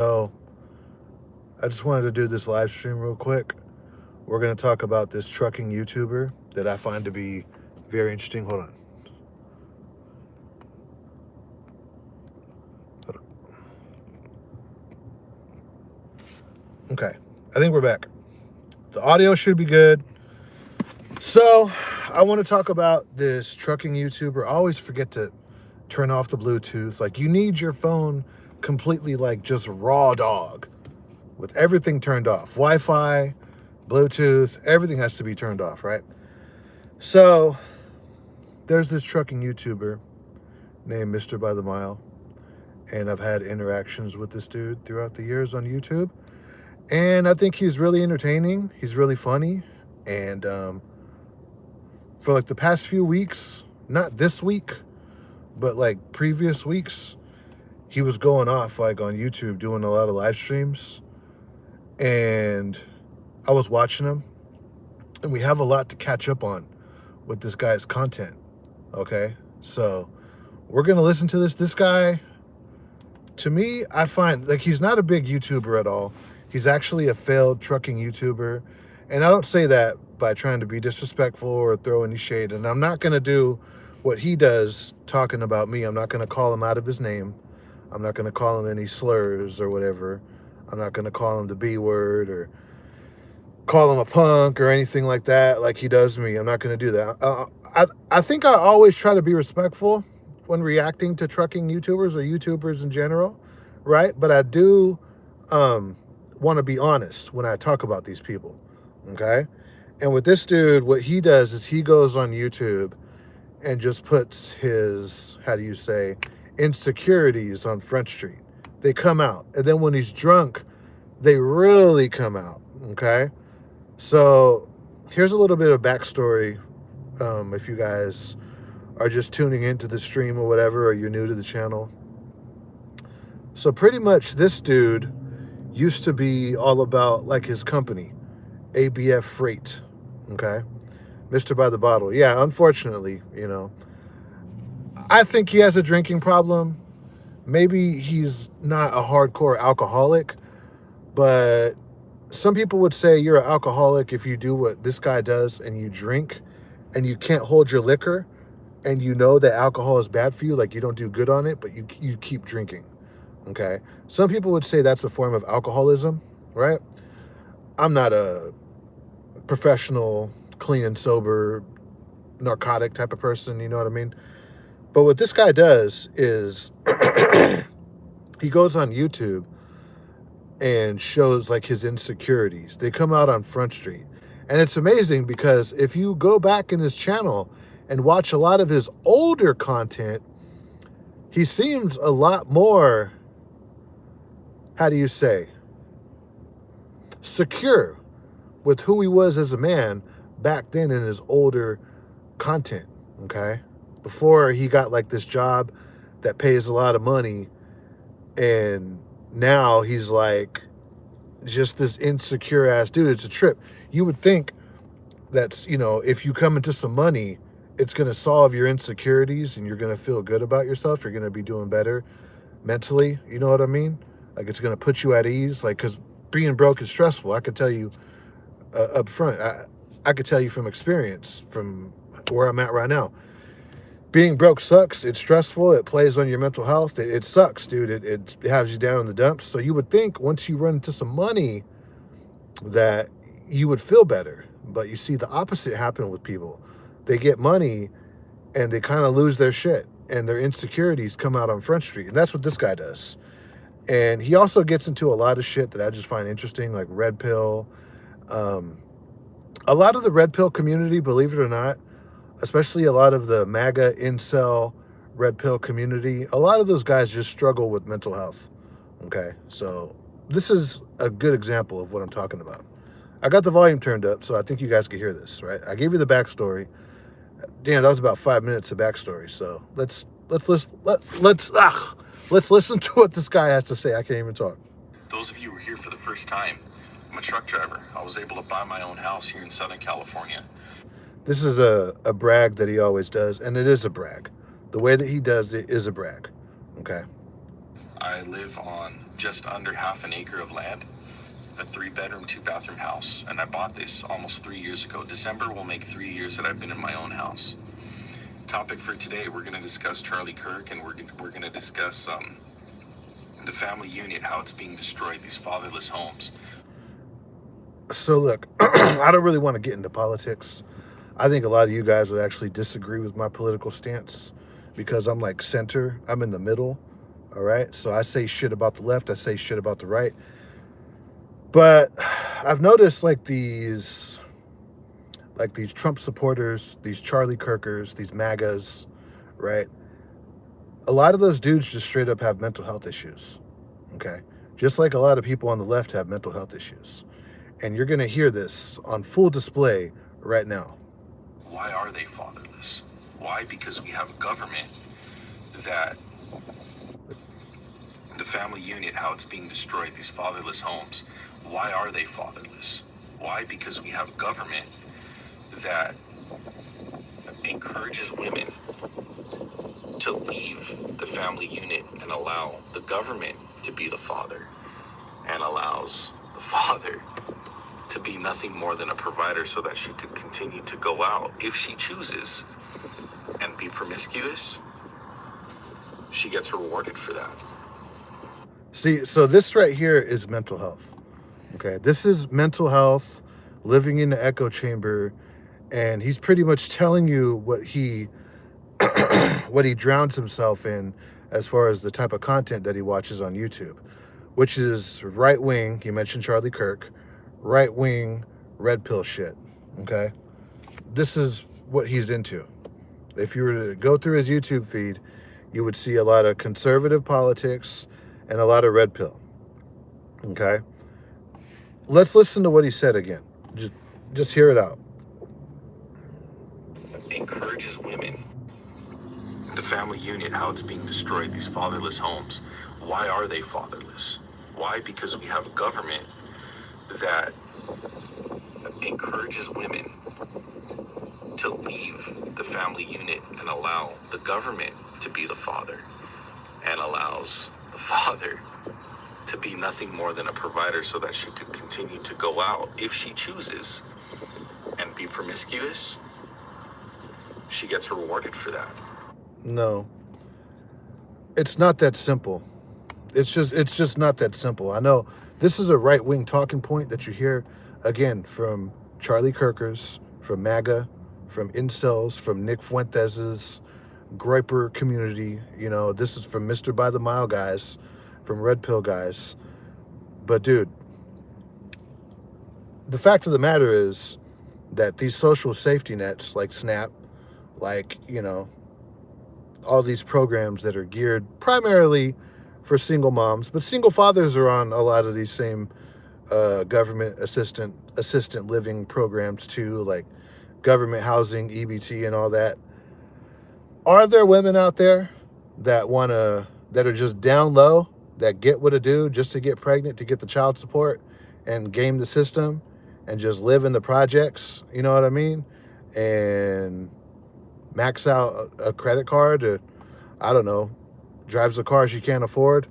So I just wanted to do this live stream real quick. We're going to talk about this trucking YouTuber that I find to be very interesting. Hold on. Hold on. Okay. I think we're back. The audio should be good. So I want to talk about this trucking YouTuber. I always forget to turn off the Bluetooth. Like, you need your phone completely, like, just raw dog with everything turned off. Wi-Fi, Bluetooth, everything has to be turned off, right? So there's this trucking YouTuber named Mr. By the Mile, and I've had interactions with this dude throughout the years on YouTube, and I think he's really entertaining. He's really funny, and for like the past few weeks, not this week, but like previous weeks, he was going off like on YouTube doing a lot of live streams, and I was watching him, and we have a lot to catch up on with this guy's content. Okay, so we're gonna listen to this. This guy, to me, I find like he's not a big YouTuber at all. He's actually a failed trucking YouTuber, and I don't say that by trying to be disrespectful or throw any shade. And I'm not gonna do what he does talking about me. I'm not gonna call him out of his name. I'm not gonna call him any slurs or whatever. I'm not gonna call him the B word or call him a punk or anything like that, like he does me. I'm not going to do that. I think I always try to be respectful when reacting to trucking YouTubers or YouTubers in general, right? But I do want to be honest when I talk about these people, okay? And with this dude, what he does is he goes on YouTube and just puts his, how do you say, insecurities on Front Street. They come out. And then when he's drunk, they really come out, okay? So here's a little bit of backstory if you guys are just tuning into the stream or whatever, or you're new to the channel. So pretty much this dude used to be all about like his company, ABF Freight, okay? Mr. By the Bottle. Yeah, unfortunately, you know, I think he has a drinking problem. Maybe he's not a hardcore alcoholic, but some people would say you're an alcoholic if you do what this guy does and you drink and you can't hold your liquor and you know that alcohol is bad for you, like you don't do good on it, but you keep drinking, okay? Some people would say that's a form of alcoholism, right? I'm not a professional, clean and sober, narcotic type of person, you know what I mean? But what this guy does is he goes on YouTube and shows like his insecurities. They come out on Front Street. And it's amazing because if you go back in his channel and watch a lot of his older content, he seems a lot more, how do you say, secure with who he was as a man back then in his older content, okay? Before he got like this job that pays a lot of money, and now he's like just this insecure ass dude. It's a trip. You would think that's, you know, if you come into some money, it's going to solve your insecurities and you're going to feel good about yourself. You're going to be doing better mentally. You know what I mean? Like it's going to put you at ease. Like, because being broke is stressful. I could tell you up front. I could tell you from experience, from where I'm at right now. Being broke sucks. It's stressful. It plays on your mental health. It sucks, dude. It has you down in the dumps. So you would think once you run into some money that you would feel better. But you see the opposite happen with people. They get money and they kind of lose their shit and their insecurities come out on Front Street. And that's what this guy does. And he also gets into a lot of shit that I just find interesting, like red pill. A lot of the red pill community, believe it or not, especially a lot of the MAGA incel red pill community, a lot of those guys just struggle with mental health, okay? So this is a good example of what I'm talking about. I got the volume turned up, so I think you guys can hear this, right? I gave you the backstory. Damn, that was about 5 minutes of backstory. So let's listen to what this guy has to say. I can't even talk. Those of you who are here for the first time, I'm a truck driver. I was able to buy my own house here in Southern California. This is a brag that he always does, and it is a brag. The way that he does it is a brag, okay? I live on just under half an acre of land, a 3-bedroom, 2-bathroom house, and I bought this almost 3 years ago. December will make 3 years that I've been in my own house. Topic for today, we're going to discuss Charlie Kirk, and we're going to discuss the family unit, how it's being destroyed, these fatherless homes. So look, I don't really want to get into politics. I think a lot of you guys would actually disagree with my political stance because I'm like center. I'm in the middle. All right. So I say shit about the left. I say shit about the right. But I've noticed like these Trump supporters, these Charlie Kirkers, these MAGAs, right? A lot of those dudes just straight up have mental health issues. Okay. Just like a lot of people on the left have mental health issues. And you're going to hear this on full display right now. Why are they fatherless? Why? Because we have a government that the family unit, how it's being destroyed, these fatherless homes. Why are they fatherless? Why? Because we have a government that encourages women to leave the family unit and allow the government to be the father, and allows the father to be nothing more than a provider so that she could continue to go out if she chooses and be promiscuous. She gets rewarded for that. See, so this right here is mental health. Okay, this is mental health, living in the echo chamber, and he's pretty much telling you what he what he drowns himself in as far as the type of content that he watches on YouTube, which is right wing. He mentioned Charlie Kirk, right wing, red pill shit. Okay, this is what he's into. If you were to go through his YouTube feed, you would see a lot of conservative politics and a lot of red pill. Okay, let's listen to what he said again. Just hear it out. Encourages women, the family unit, how it's being destroyed, these fatherless homes. Why are they fatherless? Why? Because we have a government that encourages women to leave the family unit and allow the government to be the father, and allows the father to be nothing more than a provider so that she could continue to go out if she chooses and be promiscuous. She gets rewarded for that. No, it's not that simple. It's just not that simple. I know this is a right wing talking point that you hear again from Charlie Kirkers, from MAGA, from incels, from Nick Fuentes's Groiper community. You know, this is from Mr. By the Mile guys, from Red Pill guys. But dude, the fact of the matter is that these social safety nets like SNAP, like, you know, all these programs that are geared primarily for single moms, but single fathers are on a lot of these same government assistant living programs too, like government housing, EBT, and all that. Are there women out there that are just down low, that get what to do just to get pregnant, to get the child support and game the system and just live in the projects, you know what I mean? And max out a credit card, or I don't know, drives a car she can't afford,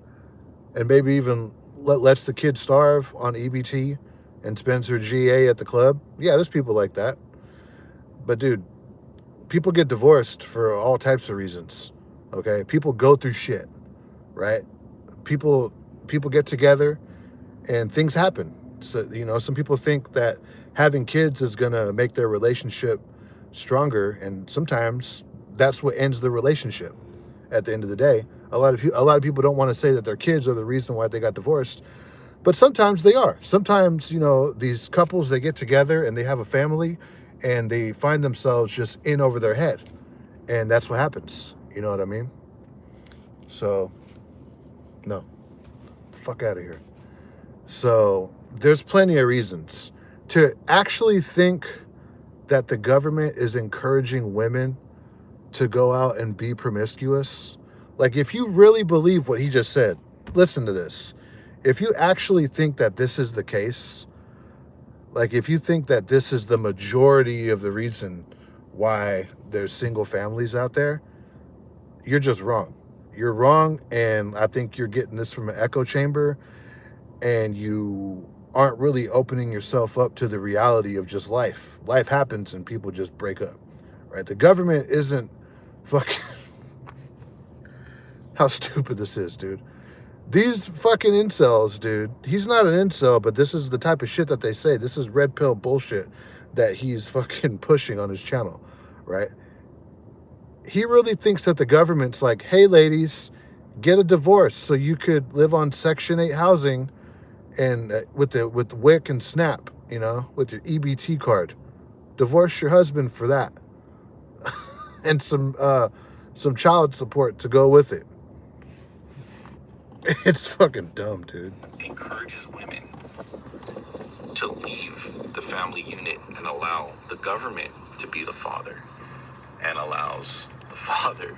and maybe even lets the kid starve on EBT and spends her GA at the club. Yeah, there's people like that. But dude, people get divorced for all types of reasons. Okay, people go through shit, right? People get together and things happen. So, you know, some people think that having kids is gonna make their relationship stronger, and sometimes that's what ends the relationship. At the end of the day, a lot of people don't want to say that their kids are the reason why they got divorced, but sometimes they are. Sometimes, you know, these couples, they get together and they have a family and they find themselves just in over their head, and that's what happens. You know what I mean? So no, fuck out of here. So there's plenty of reasons to actually think that the government is encouraging women to go out and be promiscuous. Like, if you really believe what he just said, listen to this. If you actually think that this is the case, like if you think that this is the majority of the reason why there's single families out there, you're just wrong. you're wrong, and I think you're getting this from an echo chamber, and you aren't really opening yourself up to the reality of just life. Life happens and people just break up, right? The government isn't fucking... How stupid this is, dude. These fucking incels, dude. He's not an incel, but this is the type of shit that they say. This is red pill bullshit that he's fucking pushing on his channel, right? He really thinks that the government's like, hey, ladies, get a divorce so you could live on Section 8 housing and with WIC and SNAP, you know, with your EBT card. Divorce your husband for that. And some child support to go with it. It's fucking dumb, dude. Encourages women to leave the family unit and allow the government to be the father, and allows the father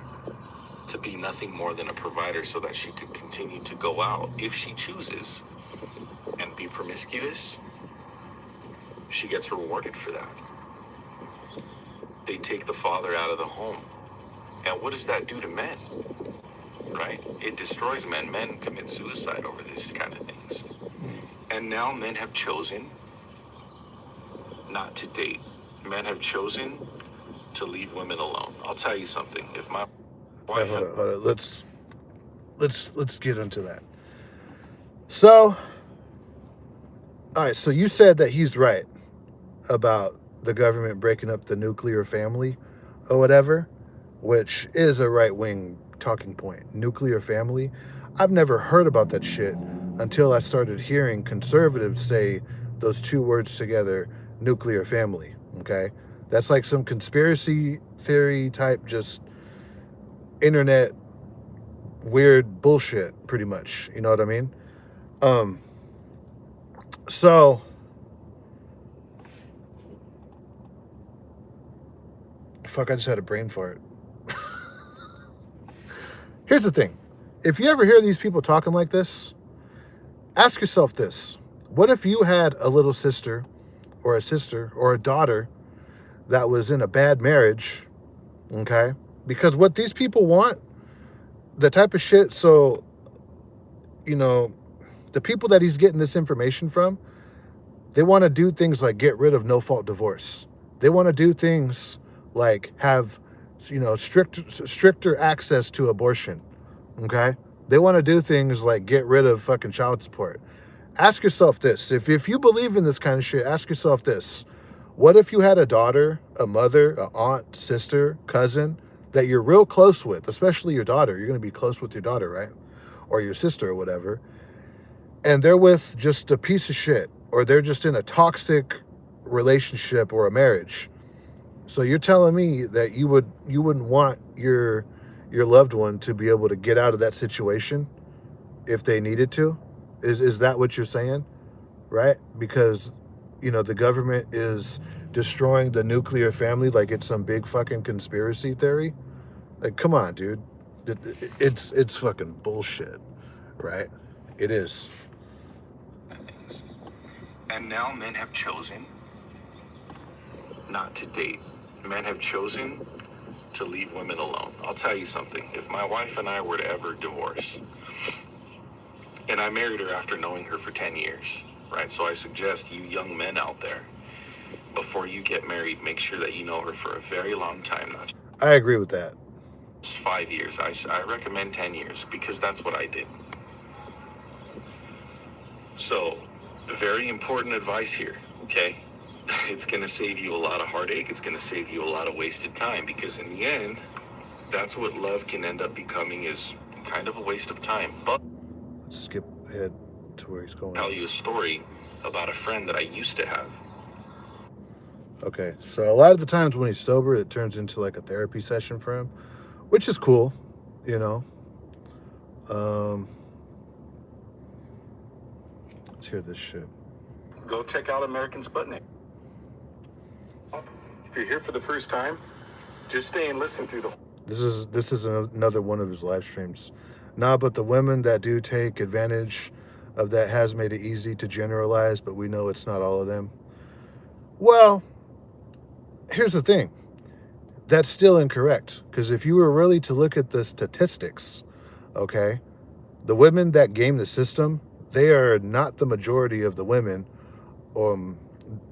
to be nothing more than a provider so that she could continue to go out if she chooses and be promiscuous. She gets rewarded for that. They take the father out of the home. And what does that do to men? Right? It destroys men. Men commit suicide over these kind of things. And now men have chosen not to date. Men have chosen to leave women alone. I'll tell you something. If my wife... Hold on. Let's get into that. So, all right, so you said that he's right about the government breaking up the nuclear family or whatever, which is a right-wing talking point. Nuclear family. I've never heard about that shit until I started hearing conservatives say those two words together, nuclear family, okay? That's like some conspiracy theory type, just internet weird bullshit, pretty much. You know what I mean? So fuck, I just had a brain fart. Here's the thing. If you ever hear these people talking like this, ask yourself this. What if you had a little sister or a daughter that was in a bad marriage, okay? Because what these people want, the type of shit, so, you know, the people that he's getting this information from, they want to do things like get rid of no-fault divorce. They want to do things like have, you know, stricter access to abortion, okay? They want to do things like get rid of fucking child support. Ask yourself this. If you believe in this kind of shit, ask yourself this. What if you had a daughter, a mother, an aunt, sister, cousin that you're real close with, especially your daughter? You're going to be close with your daughter, right? Or your sister or whatever. And they're with just a piece of shit, or they're just in a toxic relationship or a marriage. So you're telling me that you wouldn't want your loved one to be able to get out of that situation if they needed to? Is that what you're saying? Right? Because, you know, the government is destroying the nuclear family like it's some big fucking conspiracy theory. Like, come on, dude. It's fucking bullshit, right? It is. And now men have chosen not to date. Men have chosen to leave women alone. I'll tell you something. If my wife and I were to ever divorce, and I married her after knowing her for 10 years, right? So I suggest you young men out there, before you get married, make sure that you know her for a very long time. Not I agree with that. just 5 years. I recommend 10 years because that's what I did. So, very important advice here, okay? It's going to save you a lot of heartache. It's going to save you a lot of wasted time, because in the end, that's what love can end up becoming, is kind of a waste of time. But Skip ahead to where he's going. I'll tell you a story about a friend that I used to have. Okay, so a lot of the times when he's sober, it turns into like a therapy session for him, which is cool, you know. Let's hear this shit. Go check out American Sputnik. If you're here for the first time, just stay and listen through the... This is another one of his live streams. Nah, but the women that do take advantage of that has made it easy to generalize, but we know it's not all of them. Well, here's the thing. That's still incorrect, because if you were really to look at the statistics okay? The women that game the system, they are not the majority of the women um,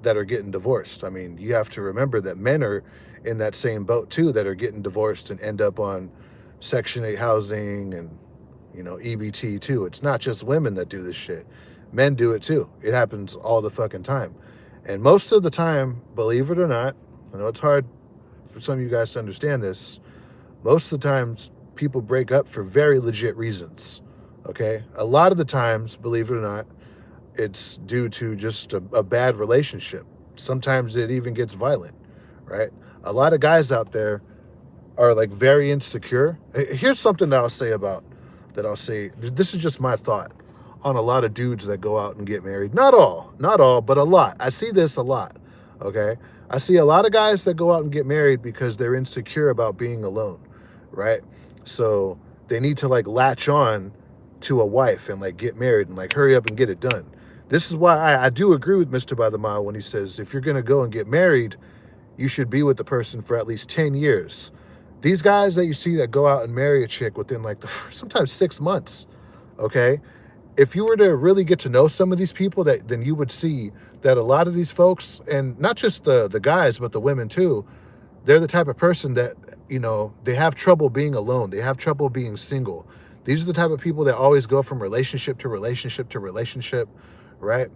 that are getting divorced. I mean, you have to remember that men are in that same boat too, that are getting divorced and end up on Section 8 housing and, you know, EBT too. It's not just women that do this shit. Men do it too. It happens all the fucking time. And most of the time, believe it or not, I know it's hard for some of you guys to understand this, most of the times people break up for very legit reasons. Okay? A lot of the times, believe it or not, it's due to just a bad relationship. Sometimes it even gets violent, right? A lot of guys out there are like very insecure. Here's something that I'll say, this is just my thought on a lot of dudes that go out and get married. Not all, but a lot. I see this a lot, okay? I see a lot of guys that go out and get married because they're insecure about being alone, right? So they need to like latch on to a wife and like get married and like hurry up and get it done. This is why I do agree with Mr. By the Mile when he says if you're going to go and get married, you should be with the person for at least 10 years. These guys that you see that go out and marry a chick within like sometimes 6 months, okay? If you were to really get to know some of these people, then you would see that a lot of these folks, and not just the guys, but the women too, they're the type of person that, you know, they have trouble being alone. They have trouble being single. These are the type of people that always go from relationship to relationship to relationship, right?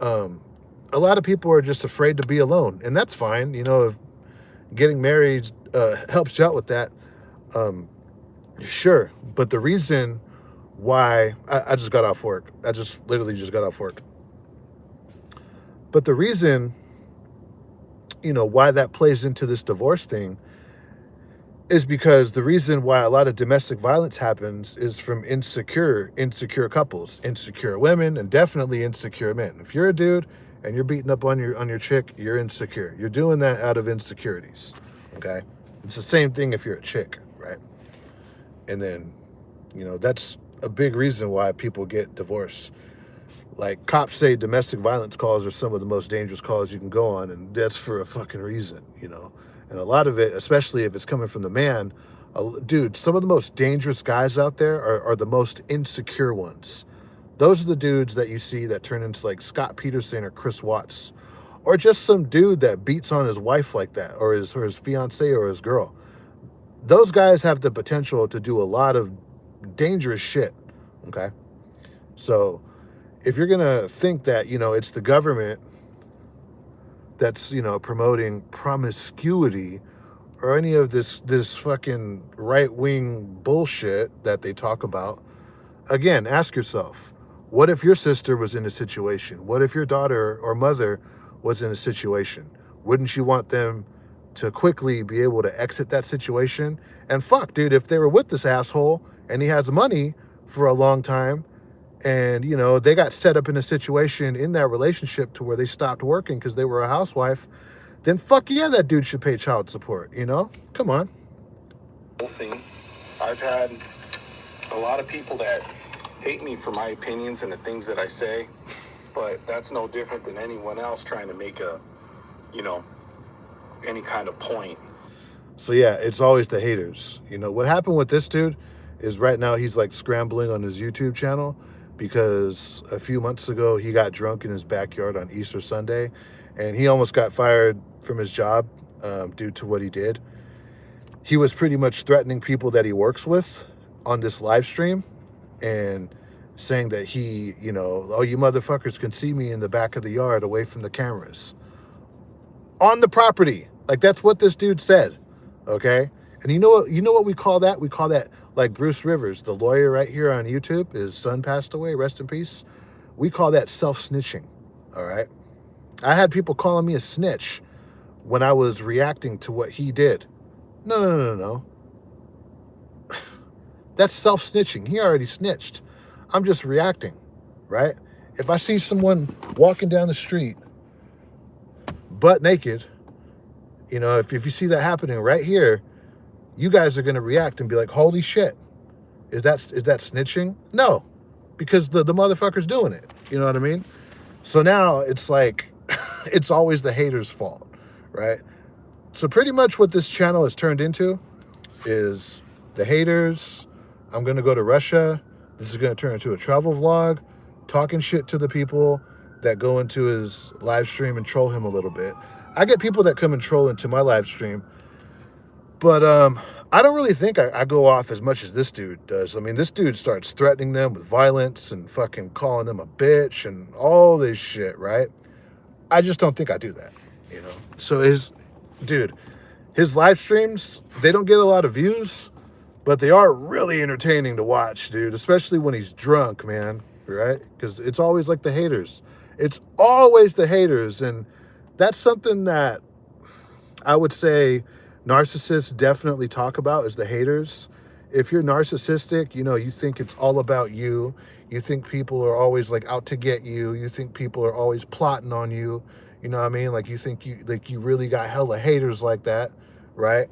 A lot of people are just afraid to be alone, and that's fine. You know, if getting married helps you out with that, sure. But the reason why I just got off work, I just literally just got off work. But the reason, you know, why that plays into this divorce thing is because the reason why a lot of domestic violence happens is from insecure couples, insecure women, and definitely insecure men. If you're a dude and you're beating up on your chick, you're insecure. You're doing that out of insecurities, okay? It's the same thing if you're a chick, right? And then, you know, that's a big reason why people get divorced. Like, cops say domestic violence calls are some of the most dangerous calls you can go on, and that's for a fucking reason, you know? And a lot of it, especially if it's coming from the man, dude, some of the most dangerous guys out there are the most insecure ones. Those are the dudes that you see that turn into like Scott Peterson or Chris Watts, or just some dude that beats on his wife like that, or his fiance or his girl. Those guys have the potential to do a lot of dangerous shit, okay? So if you're gonna think that, you know, it's the government that's, you know, promoting promiscuity or any of this fucking right-wing bullshit that they talk about, again, ask yourself, what if your sister was in a situation? What if your daughter or mother was in a situation? Wouldn't you want them to quickly be able to exit that situation? And fuck, dude, if they were with this asshole and he has money for a long time, and, you know, they got set up in a situation in that relationship to where they stopped working because they were a housewife, then fuck yeah, that dude should pay child support, you know? Come on. Whole thing. I've had a lot of people that hate me for my opinions and the things that I say, but that's no different than anyone else trying to make a, you know, any kind of point. So yeah, it's always the haters. You know, what happened with this dude is right now he's like scrambling on his YouTube channel because a few months ago he got drunk in his backyard on Easter Sunday and he almost got fired from his job due to what he did. He was pretty much threatening people that he works with on this live stream and saying that he, you know, oh, you motherfuckers can see me in the back of the yard away from the cameras. On the property. Like, that's what this dude said, okay? And you know what we call that? We call that, like Bruce Rivers, the lawyer right here on YouTube, his son passed away, rest in peace. We call that self-snitching, all right? I had people calling me a snitch when I was reacting to what he did. No. That's self-snitching. He already snitched. I'm just reacting, right? If I see someone walking down the street butt naked, you know, if you see that happening right here, you guys are going to react and be like, holy shit, is that snitching? No, because the motherfucker's doing it. You know what I mean? So now it's like, it's always the haters' fault, right? So pretty much what this channel has turned into is the haters I'm going to go to Russia. This is going to turn into a travel vlog, talking shit to the people that go into his live stream and troll him a little bit. I get people that come and troll into my live stream, but I don't really think I go off as much as this dude does. I mean, this dude starts threatening them with violence and fucking calling them a bitch and all this shit, right? I just don't think I do that, you know? So his live streams, they don't get a lot of views, but they are really entertaining to watch, dude, especially when he's drunk, man, right? Because it's always like the haters. It's always the haters, and that's something that I would say narcissists definitely talk about is the haters. If you're narcissistic, you know, you think it's all about you. You think people are always like out to get you. You think people are always plotting on you. You know what I mean? Like you think you really got hella haters like that, right?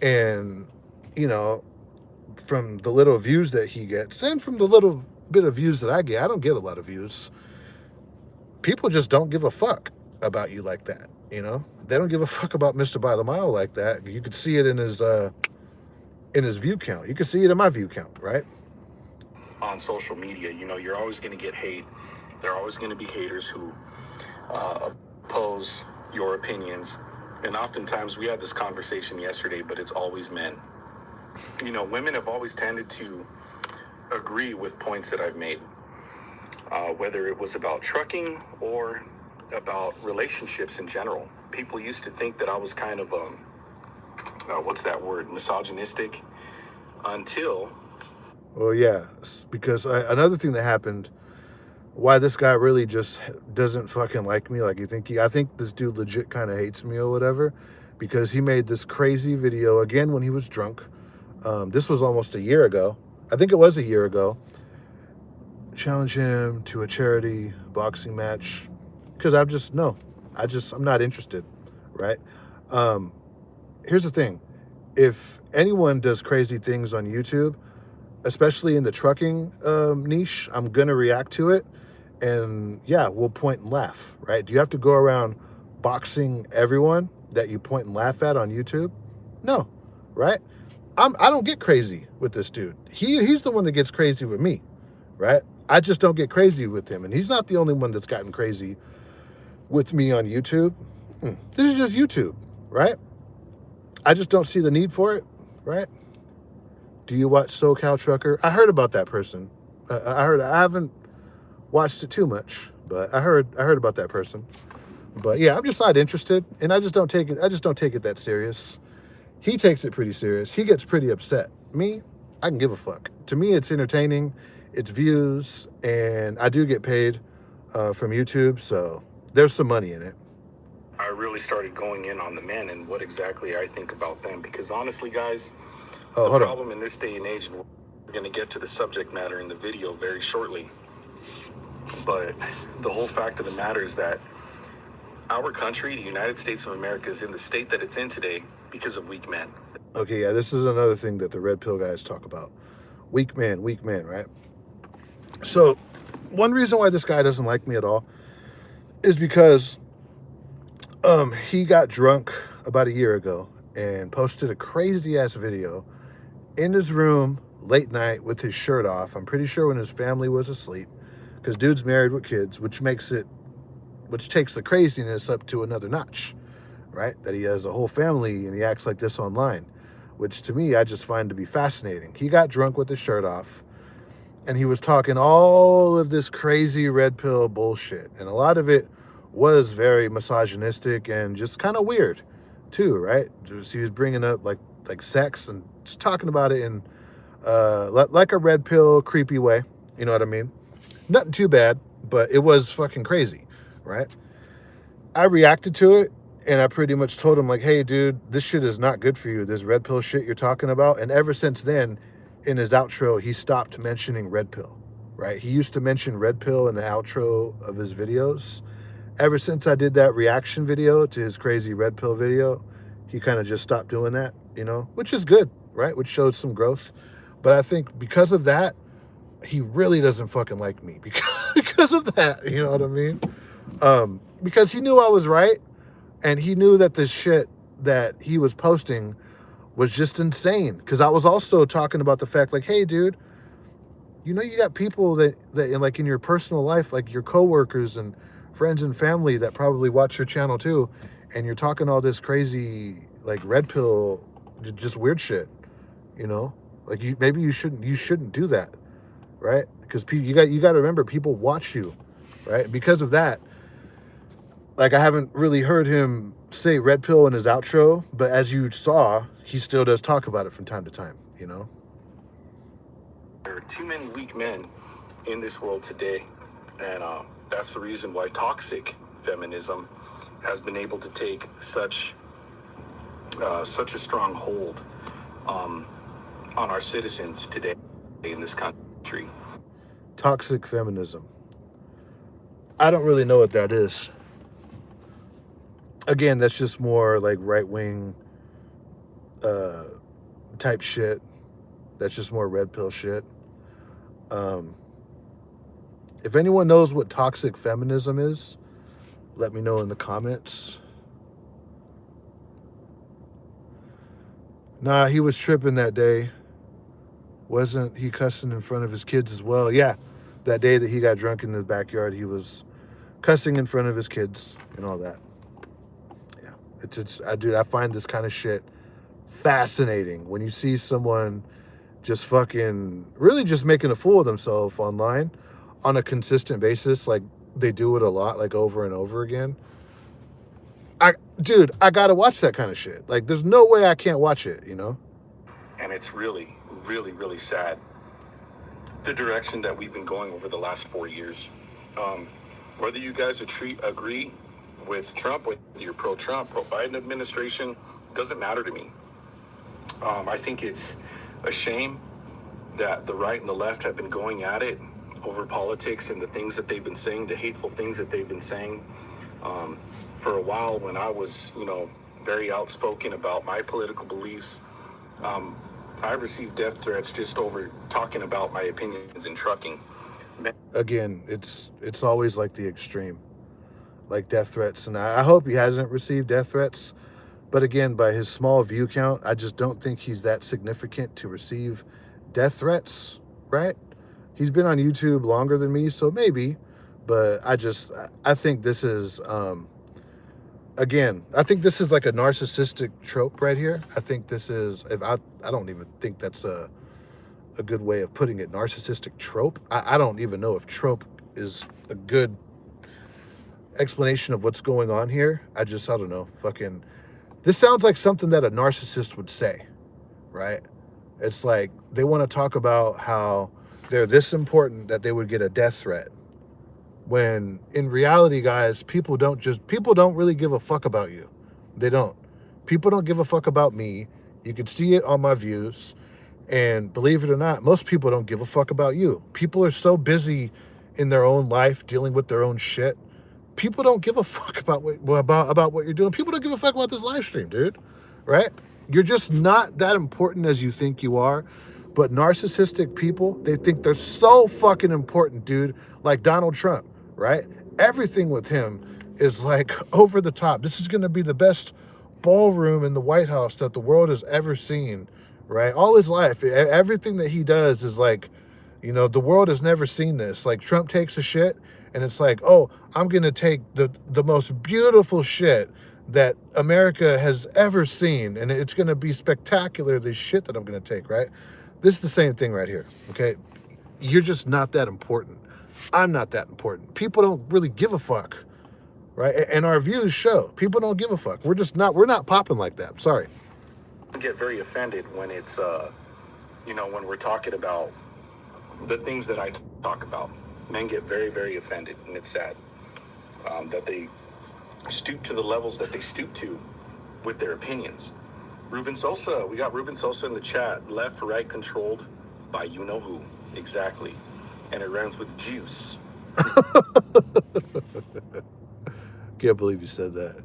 And, you know, from the little views that he gets and from the little bit of views that I get, I don't get a lot of views. People just don't give a fuck about you like that, you know? They don't give a fuck about Mr. By the Mile like that. You could see it in his view count. You can see it in my view count, right? On social media, you know, you're always going to get hate. There are always going to be haters who oppose your opinions. And oftentimes, we had this conversation yesterday, but it's always men. You know, women have always tended to agree with points that I've made, whether it was about trucking or about relationships in general. People used to think that I was kind of, what's that word, misogynistic, until... Well, yeah, because another thing that happened, why this guy really just doesn't fucking like me, like I think this dude legit kind of hates me or whatever, because he made this crazy video, again, when he was drunk. This was almost a year ago. I think it was a year ago. Challenge him to a charity boxing match, because I'm not interested, right? Here's the thing. If anyone does crazy things on YouTube, especially in the trucking niche, I'm going to react to it. And yeah, we'll point and laugh, right? Do you have to go around boxing everyone that you point and laugh at on YouTube? No, right? I don't get crazy with this dude. He's the one that gets crazy with me, right? I just don't get crazy with him. And he's not the only one that's gotten crazy with me on YouTube. This is just YouTube, right? I just don't see the need for it, right? Do you watch SoCal Trucker? I heard about that person. I haven't watched it too much, but I heard about that person. But yeah, I'm just not interested, and I just don't take it that serious. He takes it pretty serious. He gets pretty upset. Me, I can give a fuck. To me, it's entertaining, it's views, and I do get paid from YouTube, so there's some money in it. I really started going in on the men and what exactly I think about them, because honestly, guys, the problem in this day and age, and we're going to get to the subject matter in the video very shortly, but the whole fact of the matter is that our country, the United States of America, is in the state that it's in today because of weak men. Okay, yeah, this is another thing that the red pill guys talk about. Weak men, right? So one reason why this guy doesn't like me at all is because he got drunk about a year ago and posted a crazy ass video in his room late night with his shirt off. I'm pretty sure when his family was asleep, because dude's married with kids, which takes the craziness up to another notch, right? That he has a whole family and he acts like this online, which to me, I just find to be fascinating. He got drunk with his shirt off and he was talking all of this crazy red pill bullshit. And a lot of it was very misogynistic and just kind of weird too, right? Just, he was bringing up like sex and just talking about it in like a red pill creepy way. You know what I mean? Nothing too bad, but it was fucking crazy, right? I reacted to it and I pretty much told him like, hey dude, this shit is not good for you. This red pill shit you're talking about. And ever since then, in his outro, he stopped mentioning red pill, right? He used to mention red pill in the outro of his videos. Ever since I did that reaction video to his crazy red pill video, he kind of just stopped doing that, you know, which is good, right? Which shows some growth. But I think because of that, he really doesn't fucking like me because of that, you know what I mean? Because he knew I was right, and he knew that the shit that he was posting was just insane. Because I was also talking about the fact, like, hey, dude, you know, you got people that like in your personal life, like your coworkers and friends and family that probably watch your channel too, and you're talking all this crazy like red pill, just weird shit, you know, like maybe you shouldn't do that, right? Because you got to remember, people watch you, right? Because of that, like I haven't really heard him say red pill in his outro, but as you saw, he still does talk about it from time to time, you know. There are too many weak men in this world today, and that's the reason why toxic feminism has been able to take such a strong hold on our citizens today in this country. Toxic feminism. I don't really know what that is. Again, that's just more like right-wing type shit. That's just more red pill shit. If anyone knows what toxic feminism is, let me know in the comments. Nah, he was tripping that day. Wasn't he cussing in front of his kids as well? Yeah, that day that he got drunk in the backyard, he was cussing in front of his kids and all that. Yeah, dude, I find this kind of shit fascinating when you see someone just fucking really just making a fool of themselves online on a consistent basis. Like they do it a lot, like over and over again. Dude, I gotta watch that kind of shit. Like there's no way I can't watch it, you know? And it's really, really, really sad, the direction that we've been going over the last 4 years. Whether you guys agree with Trump, whether you're pro-Trump, pro-Biden administration, doesn't matter to me. I think it's a shame that the right and the left have been going at it over politics and the things that they've been saying, the hateful things that they've been saying. For a while, when I was, very outspoken about my political beliefs, I've received death threats just over talking about my opinions in trucking. Again, it's always like the extreme, like death threats. And I hope he hasn't received death threats. But again, by his small view count, I just don't think he's that significant to receive death threats, right? He's been on YouTube longer than me, so maybe. But I think this is, again, I think this is like a narcissistic trope right here. I think this is, I don't even think that's a good way of putting it. Narcissistic trope. I don't even know if trope is a good explanation of what's going on here. I don't know. Fucking, this sounds like something that a narcissist would say, right? It's like they want to talk about how they're this important that they would get a death threat. When in reality, guys, people don't really give a fuck about you. They don't. People don't give a fuck about me. You can see it on my views. And believe it or not, most people don't give a fuck about you. People are so busy in their own life dealing with their own shit. People don't give a fuck about what you're doing. People don't give a fuck about this live stream, dude. Right? You're just not that important as you think you are. But narcissistic people, they think they're so fucking important, dude. Like Donald Trump, right? Everything with him is like over the top. This is going to be the best ballroom in the White House that the world has ever seen, right? All his life, everything that he does is like, the world has never seen this. Like Trump takes a shit and it's like, oh, I'm going to take the most beautiful shit that America has ever seen. And it's going to be spectacular, this shit that I'm going to take, right? This is the same thing right here, okay? You're just not that important. I'm not that important. People don't really give a fuck, right? And our views show. People don't give a fuck. We're not popping like that. I'm sorry. I get very offended when it's, when we're talking about the things that I talk about. Men get very, very offended, and it's sad that they stoop to the levels that they stoop to with their opinions. Ruben Sosa, we got Ruben Sosa in the chat. Left, right, controlled by you-know-who. Exactly. And it rhymes with juice. Can't believe you said that.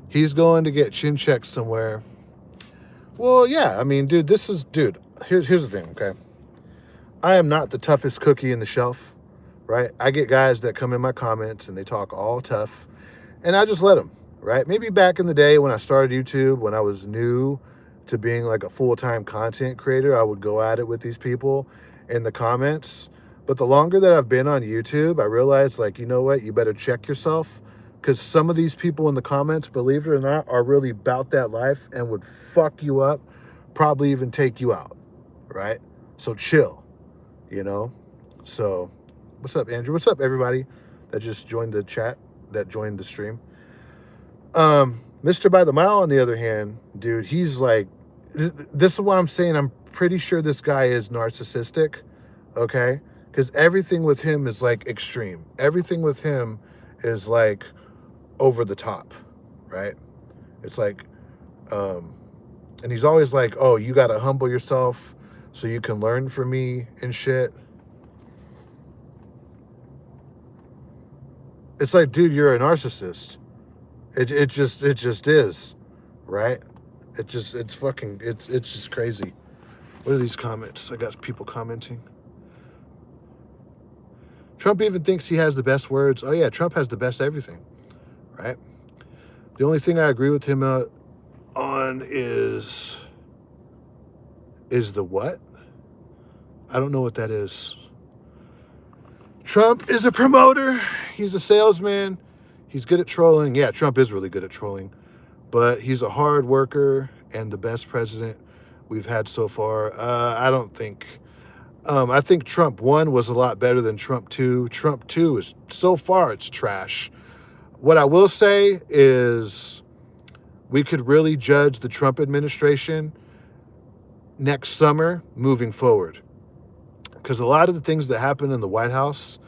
He's going to get chin checked somewhere. Well, yeah, I mean, dude, here's the thing, okay? I am not the toughest cookie in the shelf, right? I get guys that come in my comments and they talk all tough, and I just let them, right? Maybe back in the day when I started YouTube, when I was new to being like a full-time content creator, I would go at it with these people in the comments. But the longer that I've been on YouTube, I realized, like, you know what, you better check yourself, because some of these people in the comments, believe it or not, are really about that life and would fuck you up, probably even take you out, right? So chill, you know? So what's up, Andrew? What's up, everybody that just joined the chat, that joined the stream? Mr. By the Mile, on the other hand, dude, he's like, this is why I'm saying I'm pretty sure this guy is narcissistic, okay? Because everything with him is like extreme. Everything with him is like over the top, right? It's like, and he's always like, oh, you got to humble yourself so you can learn from me and shit. It's like, dude, you're a narcissist. It just is, right? It's just crazy. What are these comments? I got people commenting. Trump even thinks he has the best words. Oh yeah, Trump has the best everything, right? The only thing I agree with him on is the what? I don't know what that is. Trump is a promoter. He's a salesman. He's good at trolling. Yeah, Trump is really good at trolling. But he's a hard worker and the best president we've had so far. I don't think. I think Trump 1 was a lot better than Trump 2. Trump 2 is, so far, it's trash. What I will say is we could really judge the Trump administration next summer moving forward. Because a lot of the things that happen in the White House,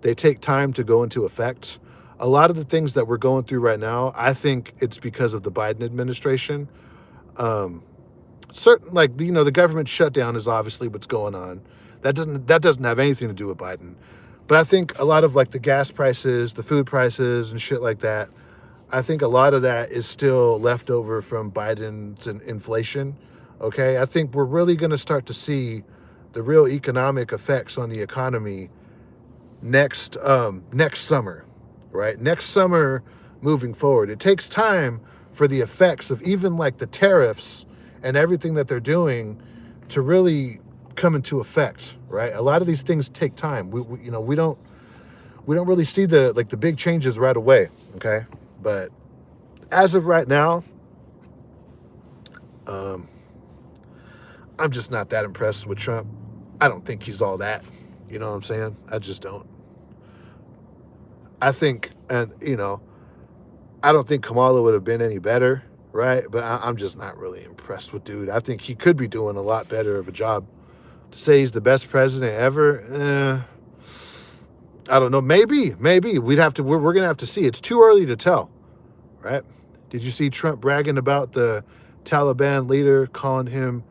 they take time to go into effect. A lot of the things that we're going through right now, I think it's because of the Biden administration. Certain, like, you know, the government shutdown is obviously what's going on. That doesn't have anything to do with Biden. But I think a lot of like the gas prices, the food prices and shit like that, I think a lot of that is still left over from Biden's inflation. Okay. I think we're really going to start to see the real economic effects on the economy next summer, right? Next summer moving forward. It takes time for the effects of even like the tariffs and everything that they're doing to really come into effect, right? A lot of these things take time. We don't really see the big changes right away, okay? But as of right now, I'm just not that impressed with Trump. I don't think he's all that. You know what I'm saying? I just don't. I think, and you know, I don't think Kamala would have been any better, right? But I'm just not really impressed with dude. I think he could be doing a lot better of a job. To say he's the best president ever, I don't know. Maybe we're gonna have to see. It's too early to tell, right? Did you see Trump bragging about the Taliban leader, calling him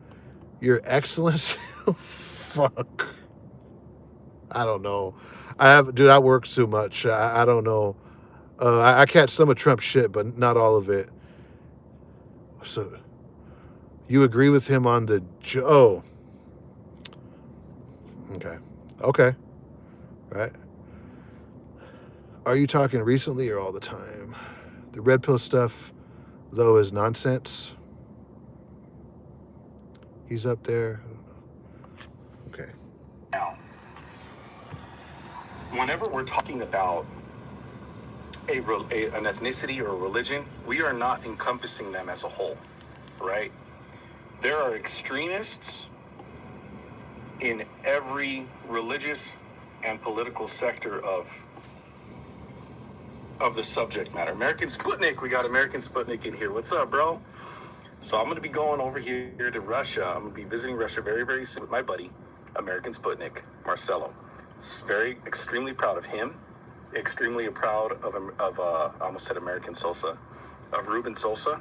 Your Excellency? Fuck. I don't know. I work too much. I don't know. I catch some of Trump's shit, but not all of it. So, you agree with him on the oh. Okay. Right. Are you talking recently or all the time? The red pill stuff, though, is nonsense. He's up there. Okay. Now, whenever we're talking about an ethnicity or a religion, we are not encompassing them as a whole, right? There are extremists in every religious and political sector of the subject matter. American Sputnik, we got American Sputnik in here. What's up, bro? So I'm going to be going over here to Russia. I'm going to be visiting Russia very, very soon with my buddy, American Sputnik, Marcelo. Extremely proud of him. Extremely proud of I almost said American Sosa, of Ruben Sosa.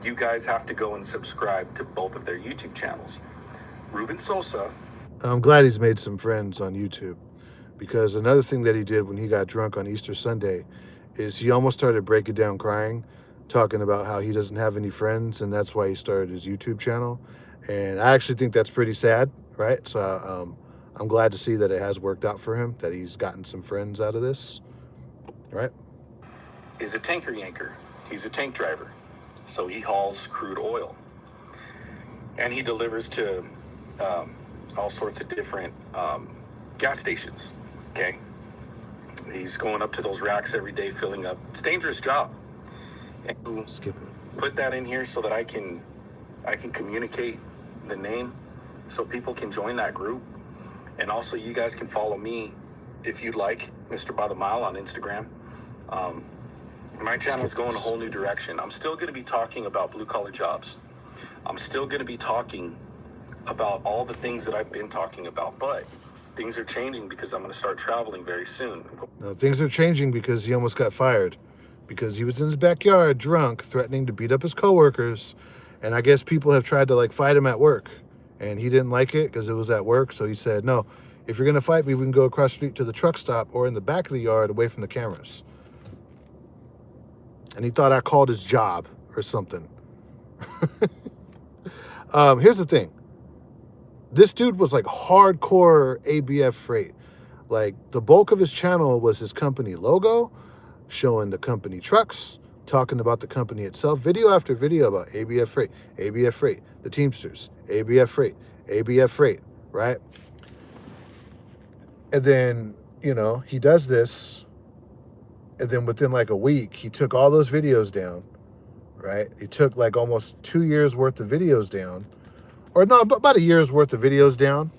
You guys have to go and subscribe to both of their YouTube channels. Ruben Sosa. I'm glad he's made some friends on YouTube, because another thing that he did when he got drunk on Easter Sunday is he almost started breaking down crying, talking about how he doesn't have any friends, and that's why he started his YouTube channel. And I actually think that's pretty sad, right? So I'm glad to see that it has worked out for him, that he's gotten some friends out of this, right? Is a tanker yanker. He's a tank driver. So he hauls crude oil. and he delivers to all sorts of different gas stations. Okay, he's going up to those racks every day, filling up. It's a dangerous job. And Skip it. put that in here so that I can communicate the name, so people can join that group, and also you guys can follow me if you'd like, Mr. By the Mile on Instagram. My channel is going a whole new direction. I'm still going to be talking about blue collar jobs. I'm still going to be talking about all the things that I've been talking about, but things are changing because I'm going to start traveling very soon. No, things are changing because he almost got fired because he was in his backyard drunk, threatening to beat up his coworkers. And I guess people have tried to like fight him at work, and he didn't like it because it was at work. So he said, no, if you're going to fight me, we can go across the street to the truck stop or in the back of the yard away from the cameras. And he thought I called his job or something. Here's the thing. This dude was like hardcore ABF freight. Like the bulk of his channel was his company logo, showing the company trucks, talking about the company itself, video after video about ABF freight, the Teamsters, ABF freight, right? And then, you know, he does this, and then within like a week, he took all those videos down, right? He took like almost 2 years worth of videos down, or no, about a year's worth of videos down,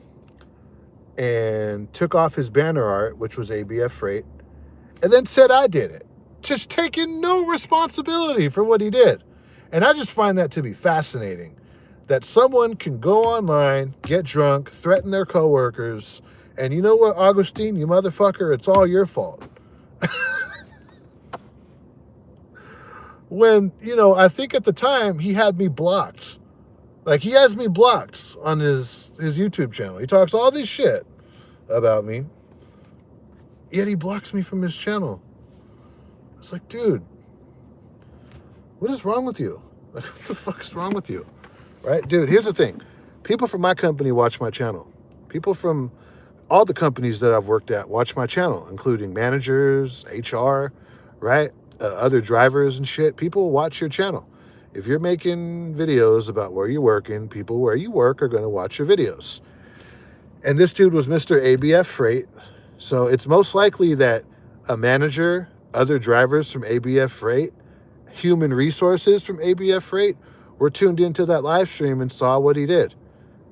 and took off his banner art, which was ABF freight, and then said I did it, just taking no responsibility for what he did. And I just find that to be fascinating, that someone can go online, get drunk, threaten their coworkers, and you know what, Augustine, you motherfucker, it's all your fault. When, you know, I think at the time he had me blocked. Like, he has me blocked on his YouTube channel. He talks all this shit about me, yet he blocks me from his channel. It's like, dude, what is wrong with you? Like, what the fuck is wrong with you? Right? Dude, here's the thing. People from my company watch my channel. People from all the companies that I've worked at watch my channel, including managers, HR, right? Other drivers and shit. People watch your channel. If you're making videos about where you're working, people where you work are going to watch your videos. And this dude was Mr. ABF Freight. So it's most likely that a manager, other drivers from ABF Freight, human resources from ABF Freight were tuned into that live stream and saw what he did.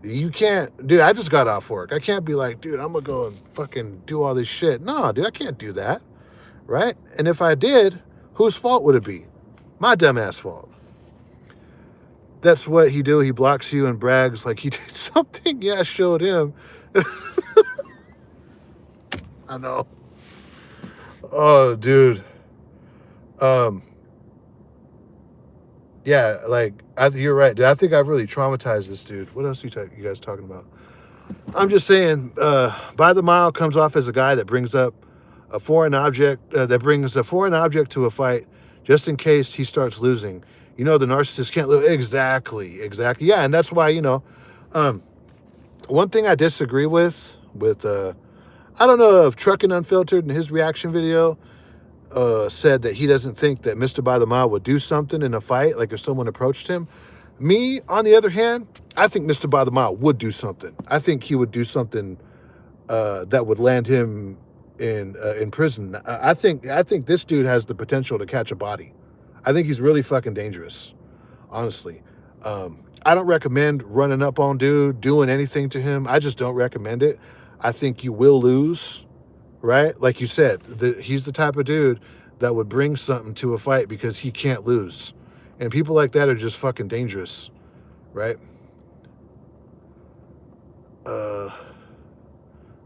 You can't, dude, I just got off work. I can't be like, dude, I'm going to go and fucking do all this shit. No, dude, I can't do that. Right? And if I did, whose fault would it be? My dumbass fault. That's what he do. He blocks you and brags like he did something. Yeah, I showed him. I know. Oh, dude. Yeah, like, you're right, dude. I think I've really traumatized this dude. What else are you guys talking about? I'm just saying, By the Mile comes off as a guy that brings up a foreign object, to a fight just in case he starts losing. You know, the narcissist can't lose. Exactly. Yeah, and that's why, you know, one thing I disagree with, I don't know if Truckin' Unfiltered in his reaction video said that he doesn't think that Mr. By the Mile would do something in a fight, like if someone approached him. Me, on the other hand, I think Mr. By the Mile would do something. I think he would do something that would land him in prison. I think this dude has the potential to catch a body. I think he's really fucking dangerous, honestly. I don't recommend running up on dude, doing anything to him. I just don't recommend it. I think you will lose, right? Like you said, he's the type of dude that would bring something to a fight because he can't lose. And people like that are just fucking dangerous, right?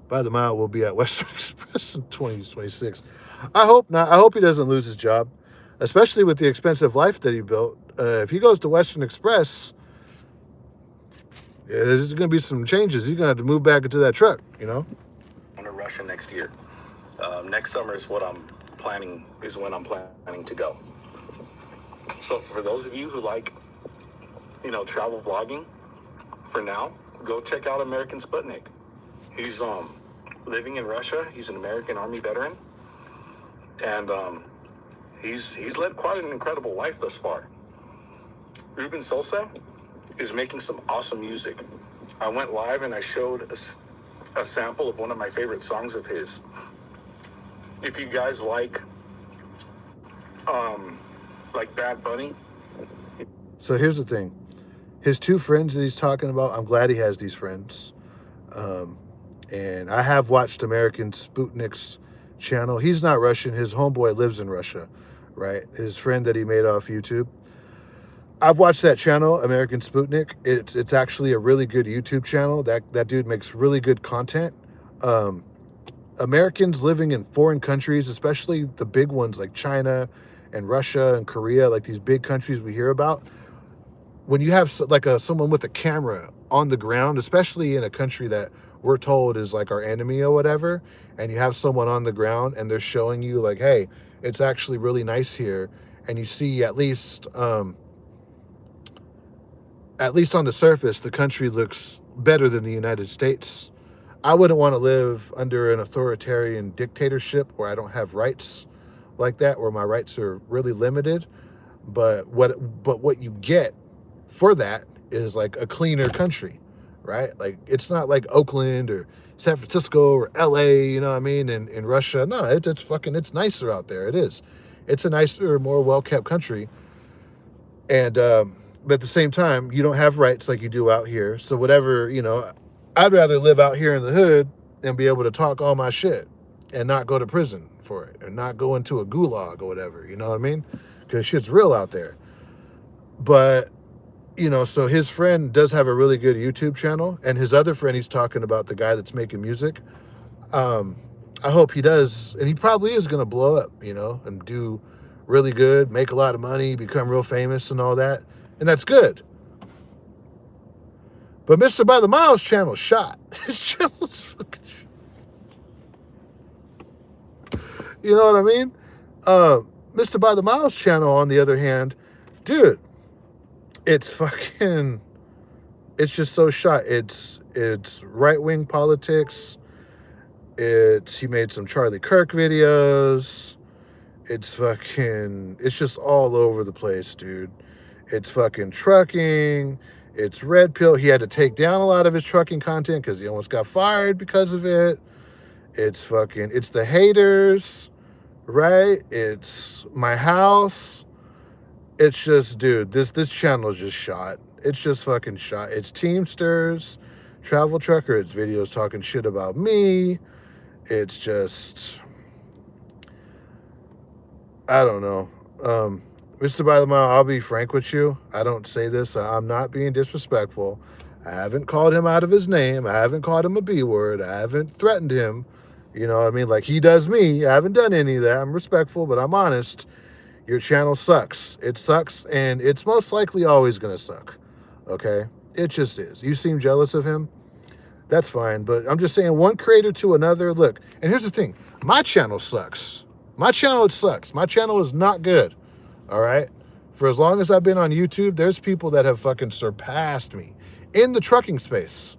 By the Mile will be at Western Express in 2026. I hope not. I hope he doesn't lose his job, especially with the expensive life that he built. If he goes to Western Express, yeah, there's going to be some changes. He's going to have to move back into that truck, you know? I'm going to Russia next year. Next summer is when I'm planning to go. So for those of you who like, you know, travel vlogging, for now, go check out American Sputnik. He's living in Russia. He's an American Army veteran, and he's led quite an incredible life thus far. Ruben Sosa, is making some awesome music. I went live and I showed a sample of one of my favorite songs of his. If you guys like Bad Bunny. So here's the thing. His two friends that he's talking about, I'm glad he has these friends. And I have watched American Sputnik's channel. He's not Russian. His homeboy lives in Russia, right? His friend that he made off YouTube. I've watched that channel, American Sputnik. It's actually a really good YouTube channel. That dude makes really good content. Americans living in foreign countries, especially the big ones like China and Russia and Korea, like these big countries we hear about, when you have like someone with a camera on the ground, especially in a country that we're told is like our enemy or whatever, and you have someone on the ground and they're showing you like, hey, it's actually really nice here, and you see at least on the surface, the country looks better than the United States. I wouldn't want to live under an authoritarian dictatorship where I don't have rights like that, where my rights are really limited. But what you get for that is like a cleaner country, right? Like it's not like Oakland or San Francisco or LA, you know what I mean? In Russia. No, it's nicer out there. It is. It's a nicer, more well-kept country. And but at the same time, you don't have rights like you do out here. So whatever, I'd rather live out here in the hood and be able to talk all my shit and not go to prison for it and not go into a gulag or whatever, you know what I mean? Because shit's real out there. But, so his friend does have a really good YouTube channel, and his other friend, he's talking about the guy that's making music. I hope he does, and he probably is going to blow up, and do really good, make a lot of money, become real famous and all that. And that's good. But Mr. By the Miles channel shot. His channel's fucking shot. You know what I mean? Mr. By the Miles channel, on the other hand, dude, it's just so shot. It's right-wing politics. He made some Charlie Kirk videos. It's just all over the place, dude. It's fucking trucking. It's red pill. He had to take down a lot of his trucking content because he almost got fired because of it. It's the haters, right? It's my house. It's just, dude, this channel is just shot. It's just fucking shot. It's Teamsters, Travel Trucker. It's videos talking shit about me. It's just, I don't know. Mr. By the Mile, I'll be frank with you. I don't say this. I'm not being disrespectful. I haven't called him out of his name. I haven't called him a B word. I haven't threatened him. You know what I mean? Like he does me. I haven't done any of that. I'm respectful, but I'm honest. Your channel sucks. It sucks, and it's most likely always going to suck. Okay? It just is. You seem jealous of him. That's fine, but I'm just saying one creator to another. Look, and here's the thing. My channel sucks. My channel, it sucks. My channel is not good. All right? For as long as I've been on YouTube, there's people that have fucking surpassed me in the trucking space.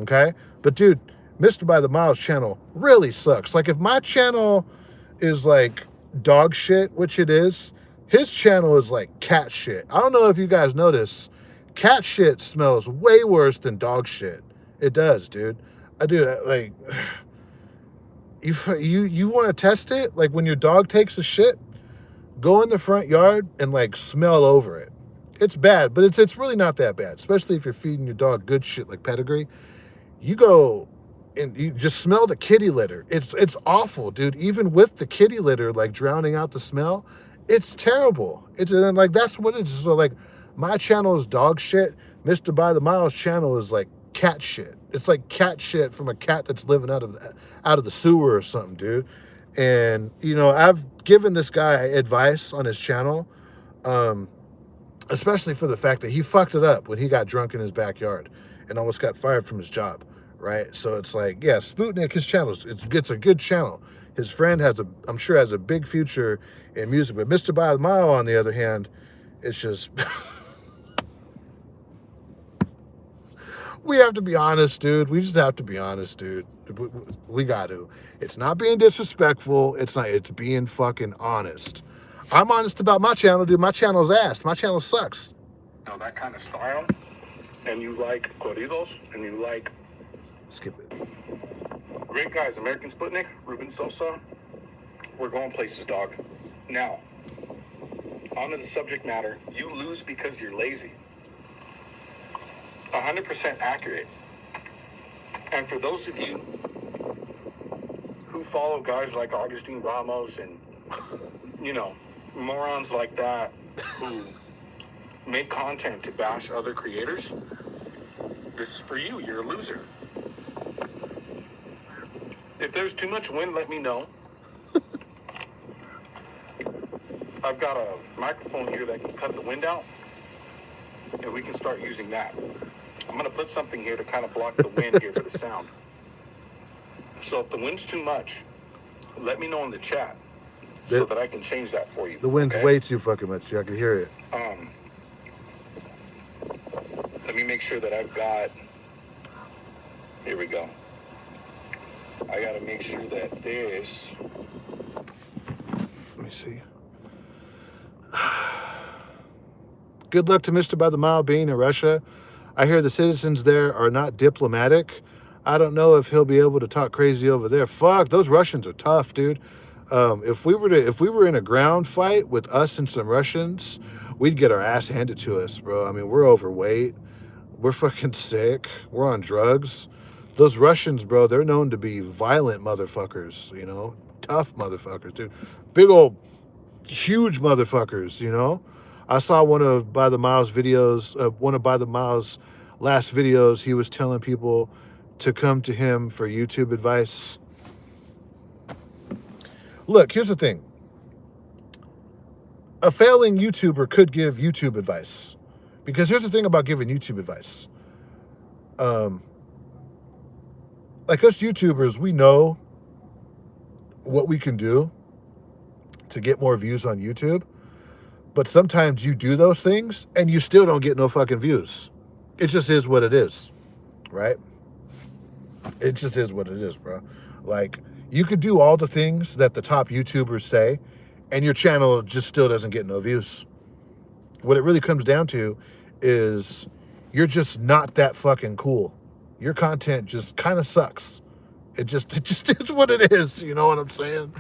Okay? But dude, Mr. By the Miles channel really sucks. Like if my channel is like dog shit, which it is, his channel is like cat shit. I don't know if you guys notice, cat shit smells way worse than dog shit. It does, dude. Like, you want to test it? Like when your dog takes a shit, go in the front yard and like smell over it. It's bad, but it's really not that bad, especially if you're feeding your dog good shit like pedigree. You go and you just smell the kitty litter. It's awful, dude. Even with the kitty litter like drowning out the smell, it's terrible. And like that's what it is. So like my channel is dog shit. Mr. By the Miles channel is like cat shit. It's like cat shit from a cat that's living out of the sewer or something, dude. And I've given this guy advice on his channel, especially for the fact that he fucked it up when he got drunk in his backyard and almost got fired from his job, right? So it's like, yeah, Sputnik, his channel, it's a good channel. His friend I'm sure has a big future in music, but Mr. By the Mile, on the other hand, it's just, we have to be honest, dude. We just have to be honest, dude. We got to. It's not being disrespectful. It's being fucking honest. I'm honest about my channel, dude. My channel's ass. My channel sucks. That kind of style. and you like corridos, and you like Skip it. great guys, American Sputnik, Ruben Sosa, we're going places, dog. Now, on to the subject matter. You lose because you're lazy. 100% accurate. And for those of you who follow guys like Augustine Ramos and, you know, morons like that who make content to bash other creators, this is for you. You're a loser. If there's too much wind, let me know. I've got a microphone here that can cut the wind out, and we can start using that. I'm going to put something here to kind of block the wind here for the sound. So if the wind's too much, let me know in the chat so that I can change that for you. The wind's okay? way too fucking much. I can hear it. Let me make sure that I've got, here we go. I got to make sure that this, Let me see. Good luck to Mr. By the Mile being in Russia. I hear the citizens there are not diplomatic. I don't know if he'll be able to talk crazy over there. Fuck, those Russians are tough, dude. If we were in a ground fight with us and some Russians, we'd get our ass handed to us, bro. I mean, we're overweight. We're fucking sick. We're on drugs. Those Russians, bro, they're known to be violent motherfuckers, you know? Tough motherfuckers, dude. Big old, huge motherfuckers, you know? I saw one of By the Mile's videos, one of By the Mile's last videos. He was telling people to come to him for YouTube advice. Look, here's the thing. A failing YouTuber could give YouTube advice. Because here's the thing about giving YouTube advice. Like us YouTubers, we know what we can do to get more views on YouTube. But sometimes you do those things and you still don't get no fucking views. It just is what it is, right? It just is what it is, bro. Like, you could do all the things that the top YouTubers say and your channel just still doesn't get no views. What it really comes down to is you're just not that fucking cool. Your content just kind of sucks. It just is what it is. You know what I'm saying?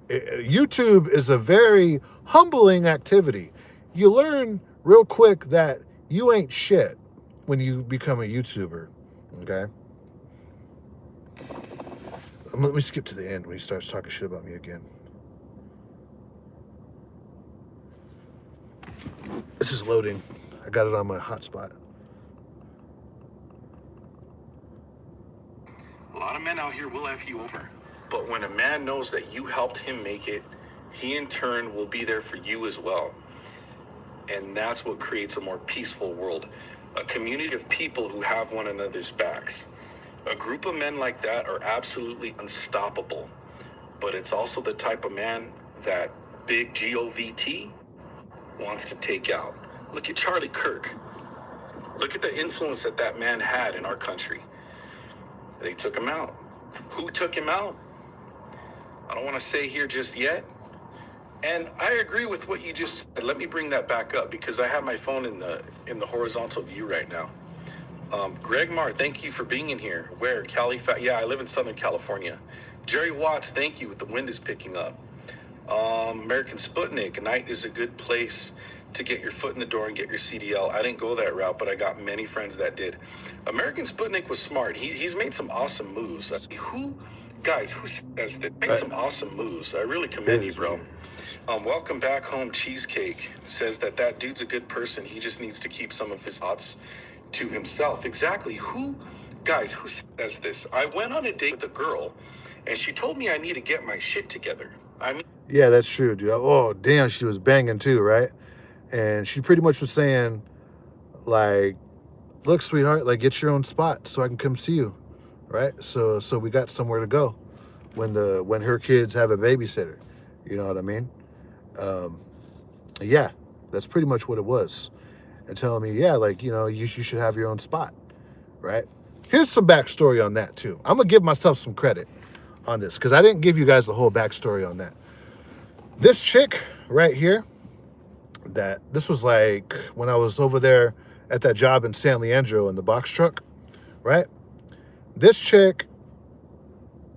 YouTube is a very humbling activity. You learn real quick that you ain't shit when you become a YouTuber. Okay? Let me skip to the end when he starts talking shit about me again. This is loading. I got it on my hotspot. a lot of men out here will F you over. But when a man knows that you helped him make it, he in turn will be there for you as well. And that's what creates a more peaceful world. A community of people who have one another's backs. A group of men like that are absolutely unstoppable. But it's also the type of man that big GOVT wants to take out. Look at Charlie Kirk. Look at the influence that that man had in our country. They took him out. Who took him out? I don't want to say here just yet. And I agree with what you just said. Let me bring that back up because I have my phone in the horizontal view right now. Greg Marr, thank you for being in here. Where? Yeah, I live in Southern California. Jerry Watts, thank you. The wind is picking up. American Sputnik, night is a good place to get your foot in the door and get your CDL. I didn't go that route, but I got many friends that did. American Sputnik was smart. He's made some awesome moves. Who says that? Made some awesome moves. I really commend you, bro. Welcome back home, Cheesecake says that dude's a good person. He just needs to keep some of his thoughts to himself. Exactly. Who says this? I went on a date with a girl, and she told me I need to get my shit together. Yeah, that's true, dude. Oh, damn, she was banging too, right? And she pretty much was saying, like, look, sweetheart, like, get your own spot so I can come see you, right? So we got somewhere to go when her kids have a babysitter. You know what I mean? Yeah, that's pretty much what it was. And telling me, yeah, like, you know, you should have your own spot, right? Here's some backstory on that, too. I'm going to give myself some credit on this because I didn't give you guys the whole backstory on that. This chick right here, this was like when I was over there at that job in San Leandro in the box truck, right? This chick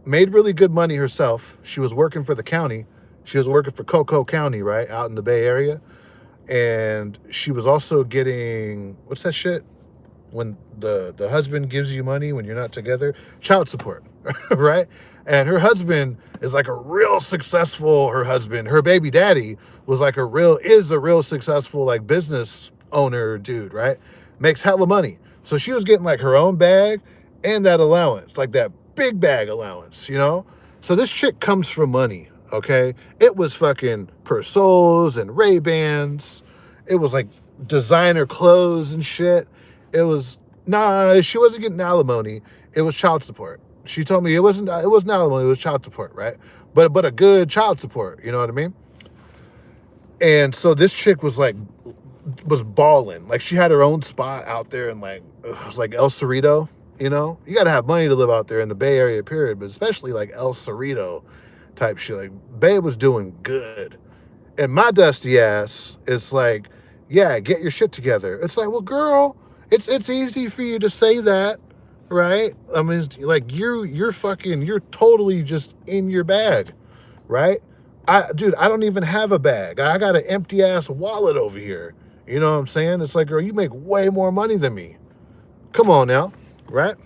made really good money herself. She was working for the county. She was working for Cocoa County, right, out in the Bay Area. And she was also getting, what's that shit? When the husband gives you money when you're not together, child support, right? And her husband is like a real successful, her baby daddy is a real successful like business owner dude, right? Makes hella money. So she was getting like her own bag and that allowance, like that big bag allowance, you know? So this chick comes from money, okay? It was fucking Persols and Ray-Bans. It was like designer clothes and shit. It was, she wasn't getting alimony. It was child support. She told me it wasn't alimony, it was child support, right? But a good child support, you know what I mean? And so this chick was balling. Like she had her own spot out there in like, it was like El Cerrito, you know? You got to have money to live out there in the Bay Area, period, but especially like El Cerrito type shit. Like Babe was doing good. And my dusty ass, it's like, yeah, get your shit together. It's like, well, girl, it's easy for you to say that, right? I mean, it's like you're totally just in your bag, right? I don't even have a bag. I got an empty ass wallet over here. You know what I'm saying? It's like, girl, you make way more money than me. Come on now, right?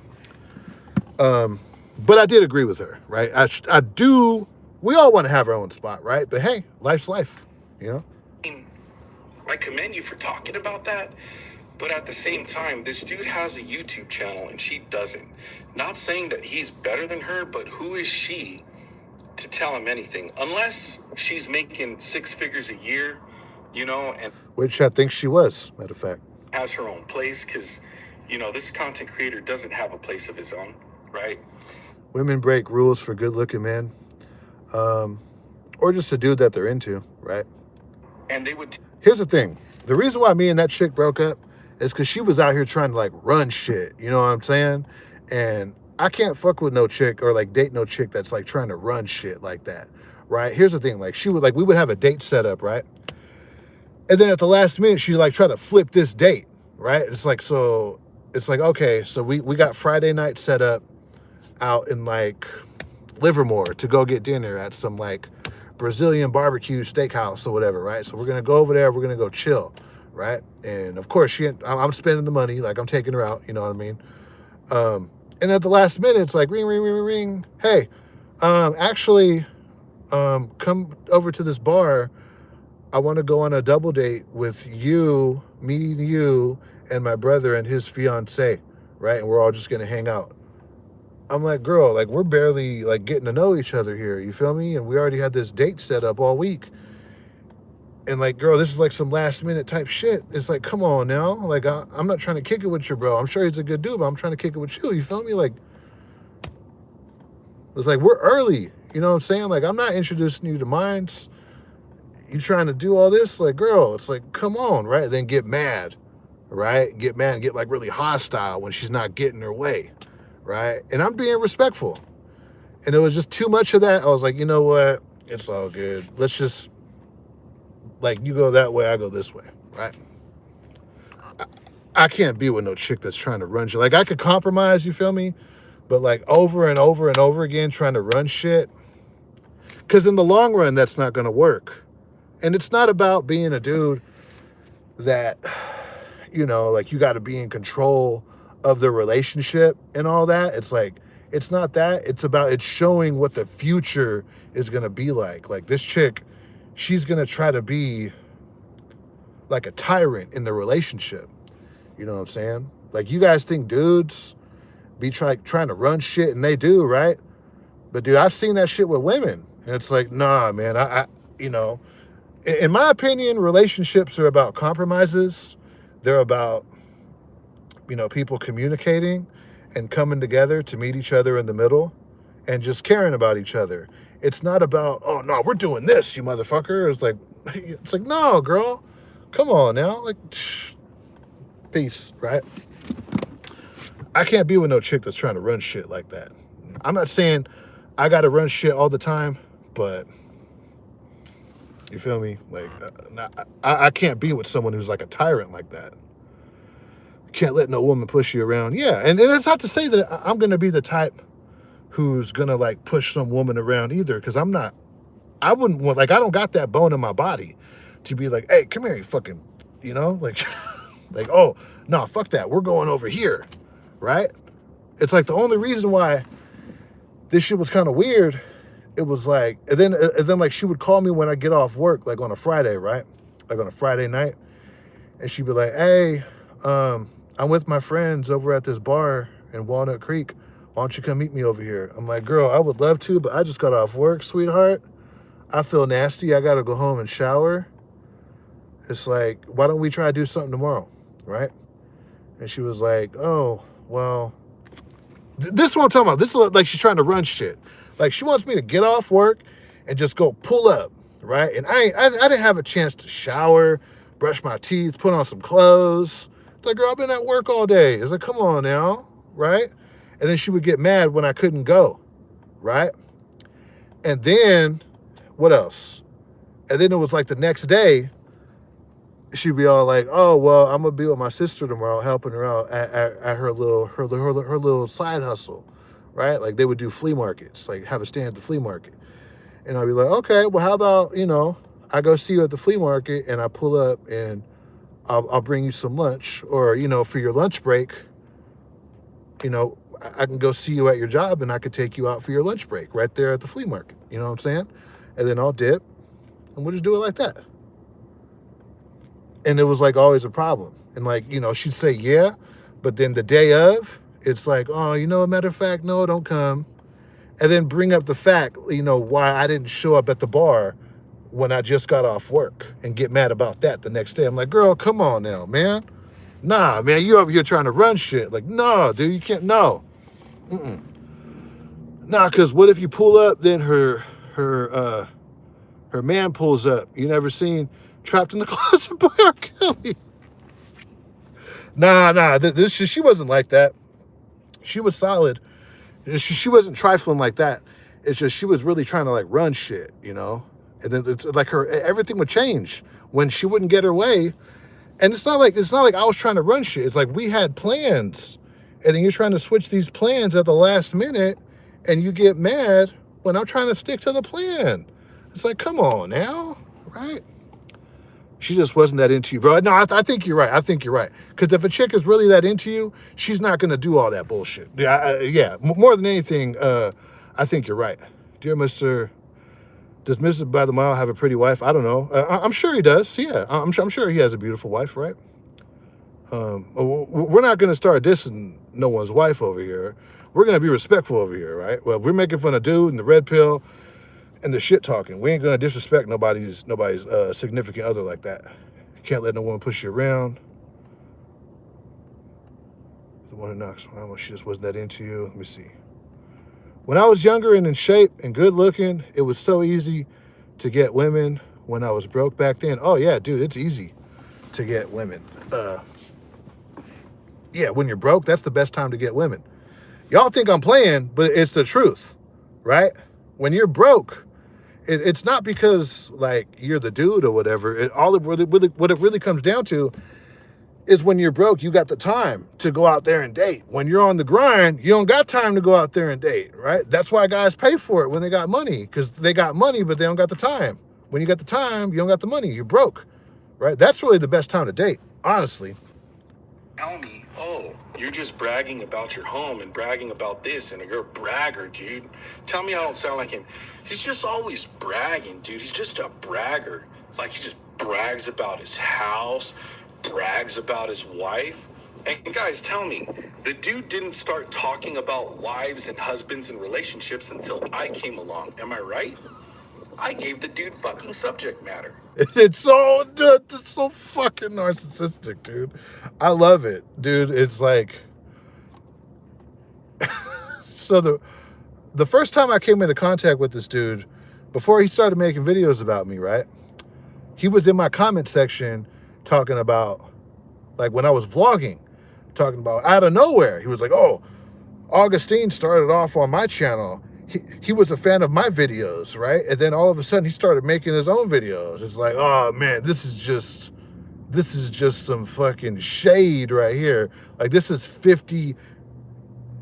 But I did agree with her, right? I do. We all want to have our own spot, right? But hey, life's life, you know? I commend you for talking about that, but at the same time, this dude has a YouTube channel and she doesn't. Not saying that he's better than her, but who is she to tell him anything? Unless she's making 6 figures a year, you know, and which I think she was, matter of fact. Has her own place, because, you know, this content creator doesn't have a place of his own, right? Women break rules for good-looking men. Or just a dude that they're into, right? And they would... Here's the thing. The reason why me and that chick broke up is because she was out here trying to like run shit. You know what I'm saying? And I can't fuck with no chick or like date no chick that's like trying to run shit like that, right? Here's the thing. Like we would have a date set up, right? And then at the last minute, she like try to flip this date, right? It's like, okay, so we got Friday night set up out in like Livermore to go get dinner at some like Brazilian barbecue steakhouse or whatever, right? So we're going to go over there. We're going to go chill, right? And of course, I'm spending the money. Like I'm taking her out, you know what I mean? And at the last minute, it's like, ring, ring, ring, ring, ring. Hey, actually, come over to this bar. I want to go on a double date with you, me, you, and my brother and his fiance, right? And we're all just going to hang out. I'm like, girl, like we're barely like getting to know each other here. You feel me? And we already had this date set up all week. And like, girl, this is like some last minute type shit. It's like, come on now. Like, I'm not trying to kick it with your bro. I'm sure he's a good dude, but I'm trying to kick it with you. You feel me? Like, it's like, we're early. You know what I'm saying? Like, I'm not introducing you to mines. You trying to do all this? Like, girl, it's like, come on, right? Then get mad, right? Get mad and get like really hostile when she's not getting her way, right? And I'm being respectful. And it was just too much of that. I was like, you know what? It's all good. Let's just, like, you go that way, I go this way, right? I can't be with no chick that's trying to run shit. Like, I could compromise, you feel me? But, like, over and over and over again trying to run shit. Because in the long run, that's not going to work. And it's not about being a dude that, you know, like, you got to be in control of the relationship and all that. It's like, it's not that. It's showing what the future is going to be like. Like, this chick, she's going to try to be like a tyrant in the relationship. You know what I'm saying? Like, you guys think dudes be trying to run shit, and they do, right? But, dude, I've seen that shit with women. And it's like, nah, man, I you know, in my opinion, relationships are about compromises. They're about, you know, people communicating and coming together to meet each other in the middle and just caring about each other. It's not about, oh, no, we're doing this, you motherfucker. It's like, no, girl, come on now. Like, peace, right? I can't be with no chick that's trying to run shit like that. I'm not saying I got to run shit all the time, but you feel me? Like, I can't be with someone who's like a tyrant like that. can't let no woman push you around. Yeah, and it's not to say that I'm gonna be the type who's gonna like push some woman around either, because I'm not. I wouldn't want, like, I don't got that bone in my body to be like, hey, come here, you fucking, you know, like, like, oh no, fuck that, we're going over here, right? It's like the only reason why this shit was kind of weird. It was like, and then like she would call me when I get off work, like on a Friday, right? Like on a Friday night, and she'd be like, hey, I'm with my friends over at this bar in Walnut Creek. Why don't you come meet me over here? I'm like, girl, I would love to, but I just got off work, sweetheart. I feel nasty. I got to go home and shower. It's like, why don't we try to do something tomorrow, right? And she was like, oh, well, this is what I'm talking about. This is like she's trying to run shit. Like she wants me to get off work and just go pull up, right? And I didn't have a chance to shower, brush my teeth, put on some clothes. It's like, girl, I've been at work all day. It's like, come on now, right? And then she would get mad when I couldn't go, right? And then, what else? And then it was like the next day, she'd be all like, oh, well, I'm going to be with my sister tomorrow, helping her out at her little side hustle, right? Like they would do flea markets, like have a stand at the flea market. And I'd be like, okay, well, how about, you know, I go see you at the flea market and I pull up and I'll bring you some lunch, or, you know, for your lunch break, you know, I can go see you at your job and I could take you out for your lunch break right there at the flea market. You know what I'm saying? And then I'll dip and we'll just do it like that. And it was like always a problem. And like, you know, she'd say, yeah, but then the day of, it's like, oh, you know, a matter of fact, no, don't come. And then bring up the fact, you know, why I didn't show up at the bar when I just got off work and get mad about that the next day. I'm like, girl, come on now, man. Nah, man, you over here trying to run shit. Like, no, dude, you can't, no. Nah, because what if you pull up, then her man pulls up. You never seen Trapped in the Closet by R. Kelly? Nah, she wasn't like that. She was solid. She wasn't trifling like that. It's just she was really trying to like run shit, you know? And then it's like everything would change when she wouldn't get her way. And it's not like I was trying to run shit. It's like we had plans. And then you're trying to switch these plans at the last minute and you get mad when I'm trying to stick to the plan. It's like, come on now, right? She just wasn't that into you, bro. No, I think you're right. I think you're right. Because if a chick is really that into you, she's not going to do all that bullshit. Yeah, more than anything, I think you're right. Dear Mr. Does Mr. By the Mile have a pretty wife? I don't know. I'm sure he does. Yeah, I'm sure he has a beautiful wife, right? We're not going to start dissing no one's wife over here. We're going to be respectful over here, right? Well, we're making fun of dude and the red pill and the shit talking. We ain't going to disrespect nobody's significant other like that. Can't let no woman push you around. The one who knocks around, she just wasn't that into you. Let me see. When I was younger and in shape and good looking, it was so easy to get women. When I was broke back then, oh yeah, dude, it's easy to get women. Yeah, when you're broke, that's the best time to get women. Y'all think I'm playing, but it's the truth, right? When you're broke, it's not because like you're the dude or whatever. What it really comes down to is when you're broke, you got the time to go out there and date. When you're on the grind, you don't got time to go out there and date, right? That's why guys pay for it when they got money, because they got money, but they don't got the time. When you got the time, you don't got the money. You're broke, right? That's really the best time to date, honestly. Tell me, oh, you're just bragging about your home and bragging about this, and you're a bragger, dude. Tell me I don't sound like him. He's just always bragging, dude. He's just a bragger. Like, he just brags about his house, brags about his wife. And guys, tell me, the dude didn't start talking about wives and husbands and relationships until I came along. Am I right? I gave the dude fucking subject matter. It's so fucking narcissistic, dude. I love it, dude. It's like, so the first time I came into contact with this dude, before he started making videos about me, right? He was in my comment section talking about, like when I was vlogging, talking about out of nowhere. He was like, oh, Augustine started off on my channel. He was a fan of my videos, right? And then all of a sudden he started making his own videos. It's like, oh man, this is this is just some fucking shade right here. Like, this is 50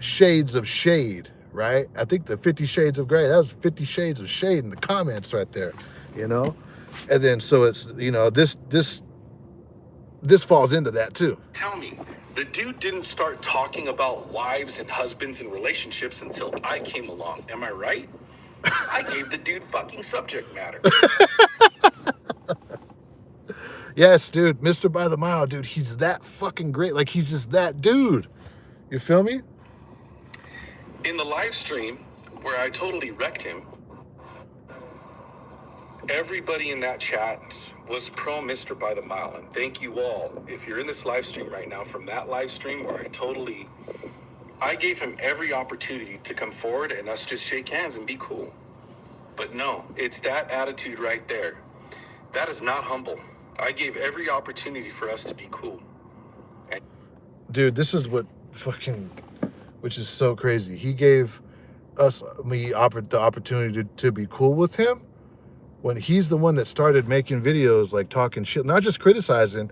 shades of shade, right? I think the 50 Shades of Grey, that was 50 shades of shade in the comments right there, you know? And then, so it's, you know, this falls into that too. Tell me, the dude didn't start talking about wives and husbands and relationships until I came along. Am I right? I gave the dude fucking subject matter. Yes, dude, Mr. By the Mile, dude, he's that fucking great. Like, he's just that dude. You feel me? In the live stream where I totally wrecked him, everybody in that chat was pro Mr. By the Mile. And thank you all. If you're in this live stream right now, from that live stream where I gave him every opportunity to come forward and us just shake hands and be cool. But no, it's that attitude right there. That is not humble. I gave every opportunity for us to be cool. And dude, this is what fucking, which is so crazy. He gave me the opportunity to be cool with him when he's the one that started making videos, like talking shit, not just criticizing,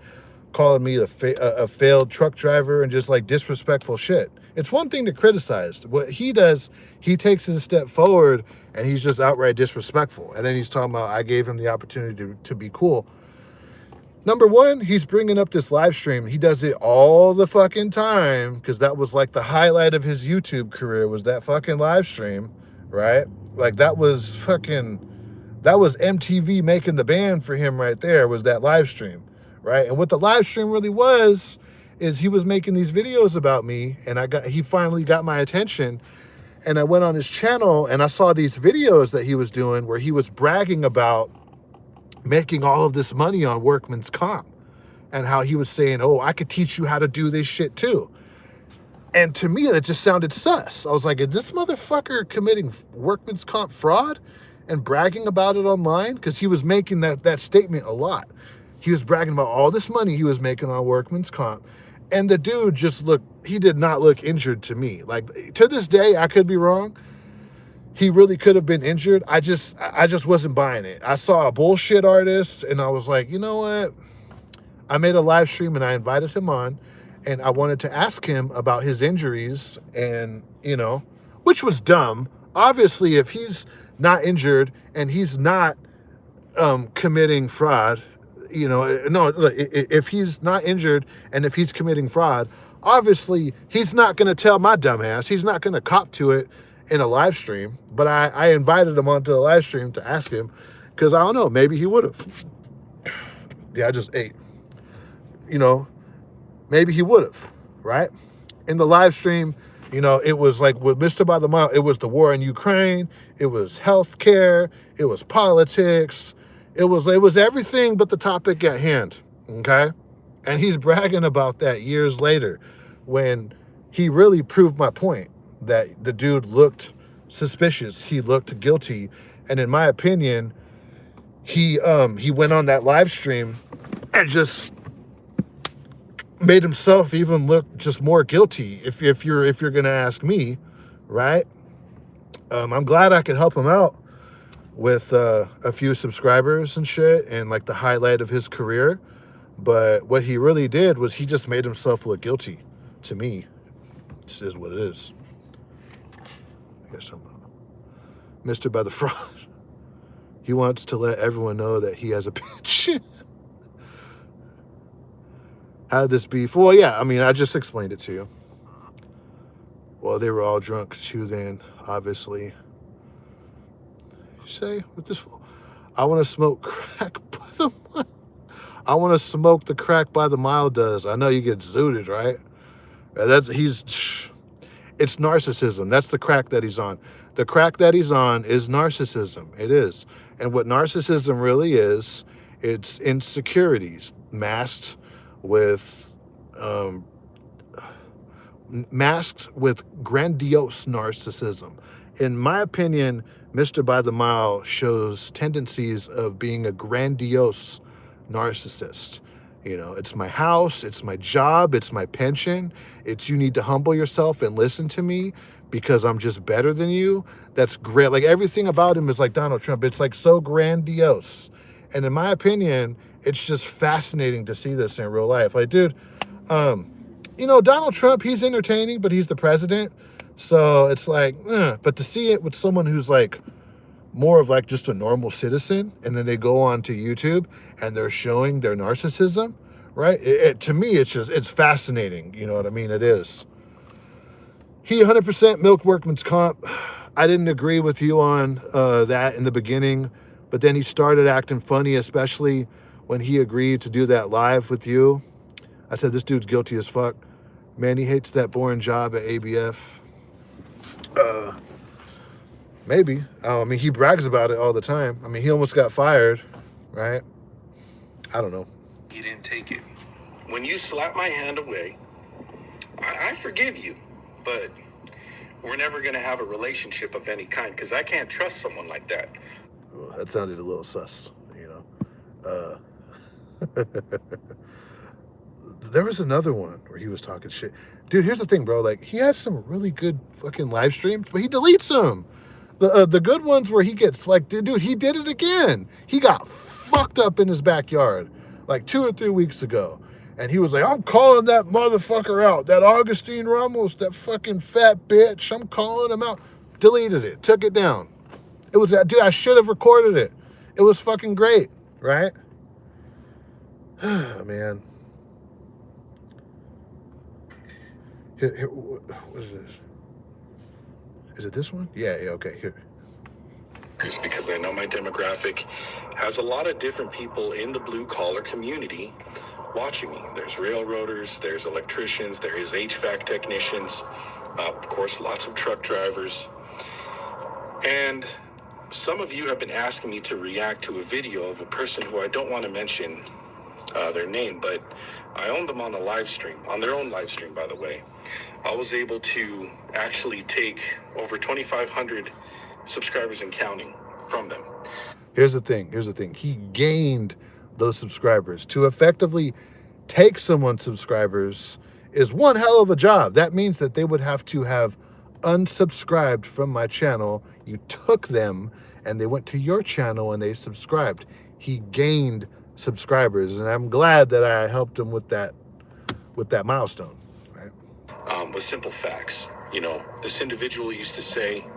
calling me a failed truck driver and just like disrespectful shit. It's one thing to criticize. What he does, he takes it a step forward and he's just outright disrespectful. And then he's talking about, I gave him the opportunity to be cool. Number one, he's bringing up this live stream. He does it all the fucking time because that was like the highlight of his YouTube career, was that fucking live stream, right? Like, that was MTV making the band for him right there, was that live stream, right? And what the live stream really was is he was making these videos about me, and he finally got my attention, and I went on his channel and I saw these videos that he was doing where he was bragging about making all of this money on workman's comp, and how he was saying, oh, I could teach you how to do this shit too. And to me, that just sounded sus. I was like, is this motherfucker committing workman's comp fraud and bragging about it online? Because he was making that statement a lot. He was bragging about all this money he was making on workman's comp. And the dude he did not look injured to me. Like, to this day, I could be wrong. He really could have been injured. I just wasn't buying it. I saw a bullshit artist and I was like, you know what? I made a live stream and I invited him on and I wanted to ask him about his injuries, and, you know, which was dumb. Obviously, if he's not injured and he's not committing fraud, you know, no, if he's not injured and if he's committing fraud, obviously he's not going to tell my dumb ass. He's not going to cop to it in a live stream. But I invited him onto the live stream to ask him, because I don't know, maybe he would have. Yeah, I just ate. You know, maybe he would have, right? In the live stream, you know, it was like with Mr. By the Mile, it was the war in Ukraine, it was healthcare, it was politics, it was everything but the topic at hand, okay? And he's bragging about that years later when he really proved my point that the dude looked suspicious, he looked guilty, and in my opinion, he went on that live stream and just made himself even look just more guilty, if you're gonna ask me, right? I'm glad I could help him out with a few subscribers and shit, and like the highlight of his career. But what he really did was he just made himself look guilty to me. This is what it is. I guess I'm Mr. By the Fraud. He wants to let everyone know that he has a bitch. How did this beef? Well, yeah, I mean, I just explained it to you. Well, they were all drunk too then, obviously. You say, what this? I want to smoke crack by the mile. I want to smoke the crack by the mile does. I know you get zooted, right? It's narcissism. That's the crack that he's on. The crack that he's on is narcissism. It is. And what narcissism really is, it's insecurities masked with grandiose narcissism. In my opinion, Mr. By the Mile shows tendencies of being a grandiose narcissist. You know, it's my house, it's my job, it's my pension, it's you need to humble yourself and listen to me because I'm just better than you. That's great. Like, everything about him is like Donald Trump. It's like so grandiose. And in my opinion, it's just fascinating to see this in real life. Like, dude, you know, Donald Trump, he's entertaining, but he's the president. So it's like, but to see it with someone who's like more of like just a normal citizen, and then they go on to YouTube and they're showing their narcissism, right? To me, it's fascinating. You know what I mean? It is. He 100% milk workman's comp. I didn't agree with you on that in the beginning, but then he started acting funny, especially when he agreed to do that live with you. I said, this dude's guilty as fuck. Man, he hates that boring job at ABF. Maybe. I mean, he brags about it all the time. I mean, he almost got fired, right? I don't know. You didn't take it. When you slap my hand away, I forgive you, but we're never going to have a relationship of any kind because I can't trust someone like that. Well, that sounded a little sus, you know. There was another one where he was talking shit. Dude, here's the thing, bro. Like, he has some really good fucking live streams, but he deletes them. The good ones where he gets like, dude, he did it again. He got fucked up in his backyard like 2 or 3 weeks ago. And he was like, I'm calling that motherfucker out. That Augustine Ramos, that fucking fat bitch. I'm calling him out. Deleted it. Took it down. It was that, dude, I should have recorded it. It was fucking great, right? Man. Here, what is this? Is it this one? Yeah, okay, here. Just because I know my demographic has a lot of different people in the blue collar community watching me. There's railroaders, there's electricians, there is HVAC technicians, of course, lots of truck drivers. And some of you have been asking me to react to a video of a person who I don't want to mention their name, but I own them on a live stream, on their own live stream, by the way. I was able to actually take over 2,500 subscribers and counting from them. Here's the thing. He gained those subscribers. To effectively take someone's subscribers is one hell of a job. That means that they would have to have unsubscribed from my channel. You took them and they went to your channel and they subscribed. He gained subscribers, and I'm glad that I helped him with that milestone, right? With simple facts. You know, this individual used to say,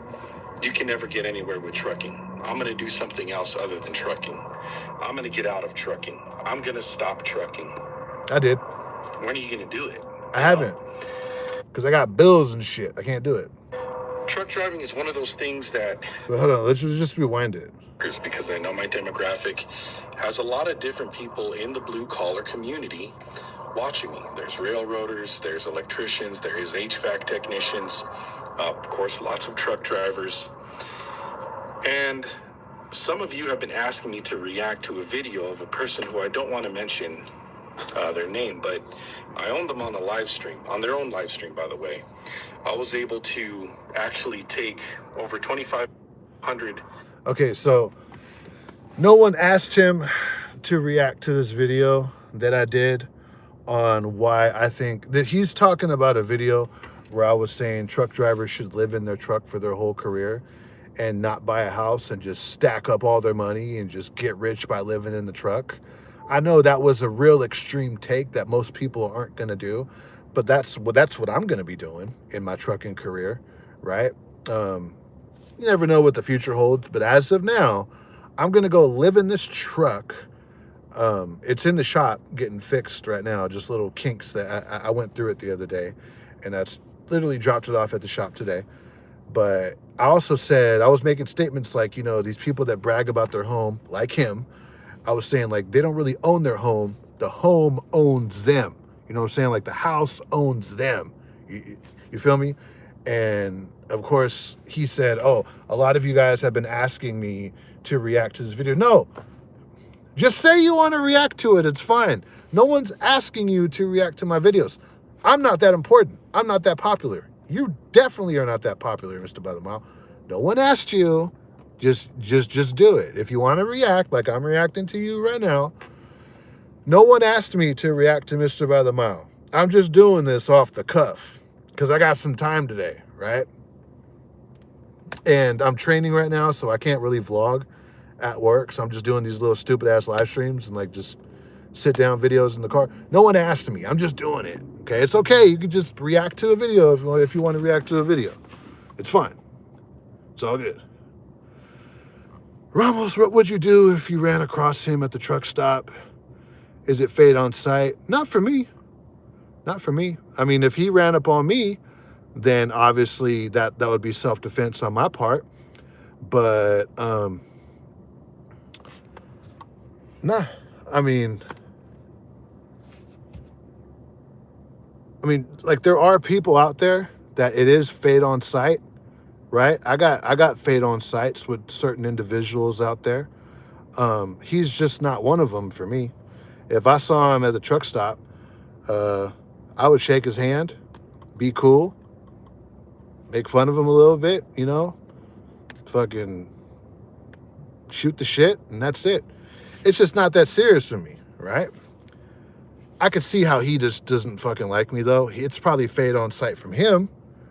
you can never get anywhere with trucking. I'm going to do something else other than trucking. I'm going to get out of trucking. I'm going to stop trucking. I did. When are you going to do it? I haven't. Because I got bills and shit. I can't do it. Truck driving is one of those things that... But hold on, let's just rewind it. Because I know my demographic has a lot of different people in the blue collar community watching me. There's railroaders, there's electricians, there is HVAC technicians, of course, lots of truck drivers. And some of you have been asking me to react to a video of a person who I don't want to mention their name, but I own them on a live stream, on their own live stream, by the way. I was able to actually take over 2,500. Okay, so no one asked him to react to this video that I did on why I think that he's talking about a video where I was saying truck drivers should live in their truck for their whole career and not buy a house and just stack up all their money and just get rich by living in the truck. I know that was a real extreme take that most people aren't going to do, but that's what I'm going to be doing in my trucking career, right? You never know what the future holds, but as of now, I'm going to go live in this truck. It's in the shop getting fixed right now, just little kinks that I went through it the other day, and that's literally dropped it off at the shop today. But I also said, I was making statements like, you know, these people that brag about their home, like him, I was saying like, they don't really own their home. The home owns them. You know what I'm saying? Like the house owns them. You feel me? And of course he said, oh, a lot of you guys have been asking me to react to this video. No, just say you want to react to it. It's fine. No one's asking you to react to my videos. I'm not that important. I'm not that popular. You definitely are not that popular, Mr. By the Mile. No one asked you. Just do it. If you want to react, like I'm reacting to you right now, no one asked me to react to Mr. By the Mile. I'm just doing this off the cuff because I got some time today, right? And I'm training right now, so I can't really vlog at work. So I'm just doing these little stupid ass live streams and like just sit down videos in the car. No one asked me. I'm just doing it. Okay, it's okay. You can just react to a video if you want to react to a video. It's fine. It's all good. Ramos, what would you do if you ran across him at the truck stop? Is it fate on sight? Not for me. Not for me. I mean, if he ran up on me, then obviously that would be self-defense on my part. But nah. I mean, like, there are people out there that it is fate on sight, right? I got fate on sights with certain individuals out there. He's just not one of them for me. If I saw him at the truck stop, I would shake his hand, be cool, make fun of him a little bit, you know, fucking shoot the shit, and that's it. It's just not that serious for me, right? I could see how he just doesn't fucking like me, though. It's probably fate on sight from him,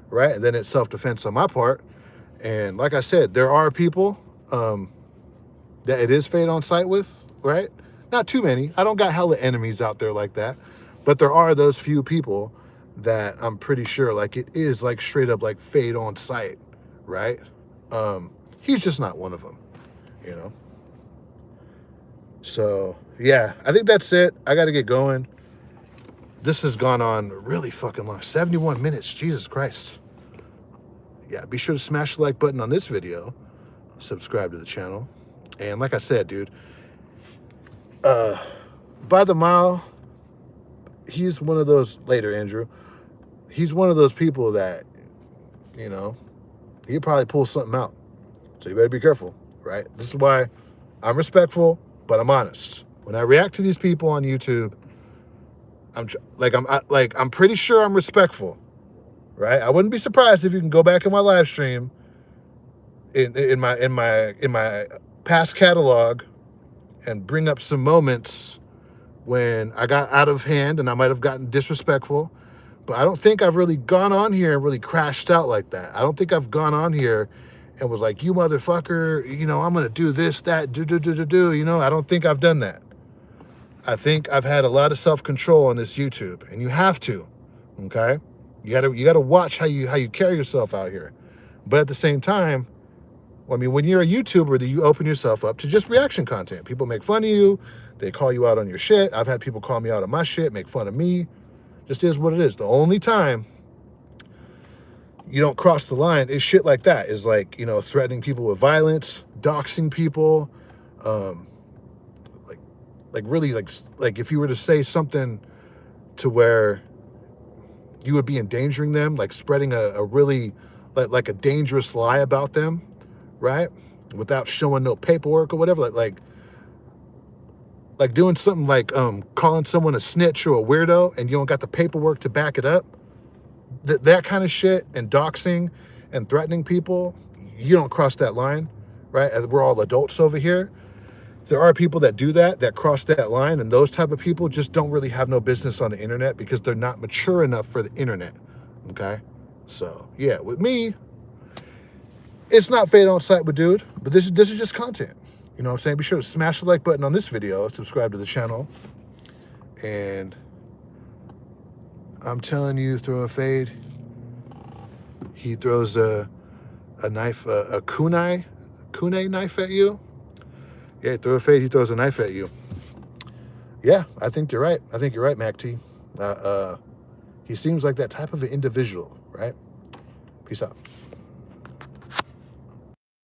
right? And then it's self-defense on my part. And like I said, there are people that it is fate on sight with, right? Not too many. I don't got hella enemies out there like that. But there are those few people that I'm pretty sure, like, it is, like, straight up, like, fate on sight, right? He's just not one of them, you know? So, yeah, I think that's it. I got to get going. This has gone on really fucking long. 71 minutes. Jesus Christ. Yeah, be sure to smash the like button on this video. Subscribe to the channel. And like I said, dude, by the mile, he's one of those, later, Andrew, he's one of those people that, you know, he'll probably pull something out. So you better be careful, right? This is why I'm respectful, but I'm honest. When I react to these people on YouTube, I'm pretty sure I'm respectful, right? I wouldn't be surprised if you can go back in my live stream in my past catalog and bring up some moments when I got out of hand and I might have gotten disrespectful. But I don't think I've really gone on here and really crashed out like that. I don't think I've gone on here and was like, you motherfucker, you know, I'm going to do this, that, do, you know, I don't think I've done that. I think I've had a lot of self-control on this YouTube, and you have to, okay? You gotta watch how you carry yourself out here. But at the same time, I mean, when you're a YouTuber, that you open yourself up to just reaction content. People make fun of you. They call you out on your shit. I've had people call me out on my shit, make fun of me. Just is what it is. The only time you don't cross the line is shit like that. Is like, you know, threatening people with violence, doxing people, really like if you were to say something to where you would be endangering them, like spreading a really like a dangerous lie about them, right? Without showing no paperwork or whatever, like doing something like calling someone a snitch or a weirdo and you don't got the paperwork to back it up. That kind of shit, and doxing and threatening people, you don't cross that line, right? We're all adults over here. There are people that do that cross that line, and those type of people just don't really have no business on the internet because they're not mature enough for the internet, okay? So, yeah, with me, it's not fate on sight with dude, but this is just content. You know what I'm saying? Be sure to smash the like button on this video, subscribe to the channel, and I'm telling you, throw a fade. He throws a knife, a kunai knife at you. Yeah, throw a fade, he throws a knife at you. Yeah, I think you're right. I think you're right, Mac T. He seems like that type of an individual, right? Peace out.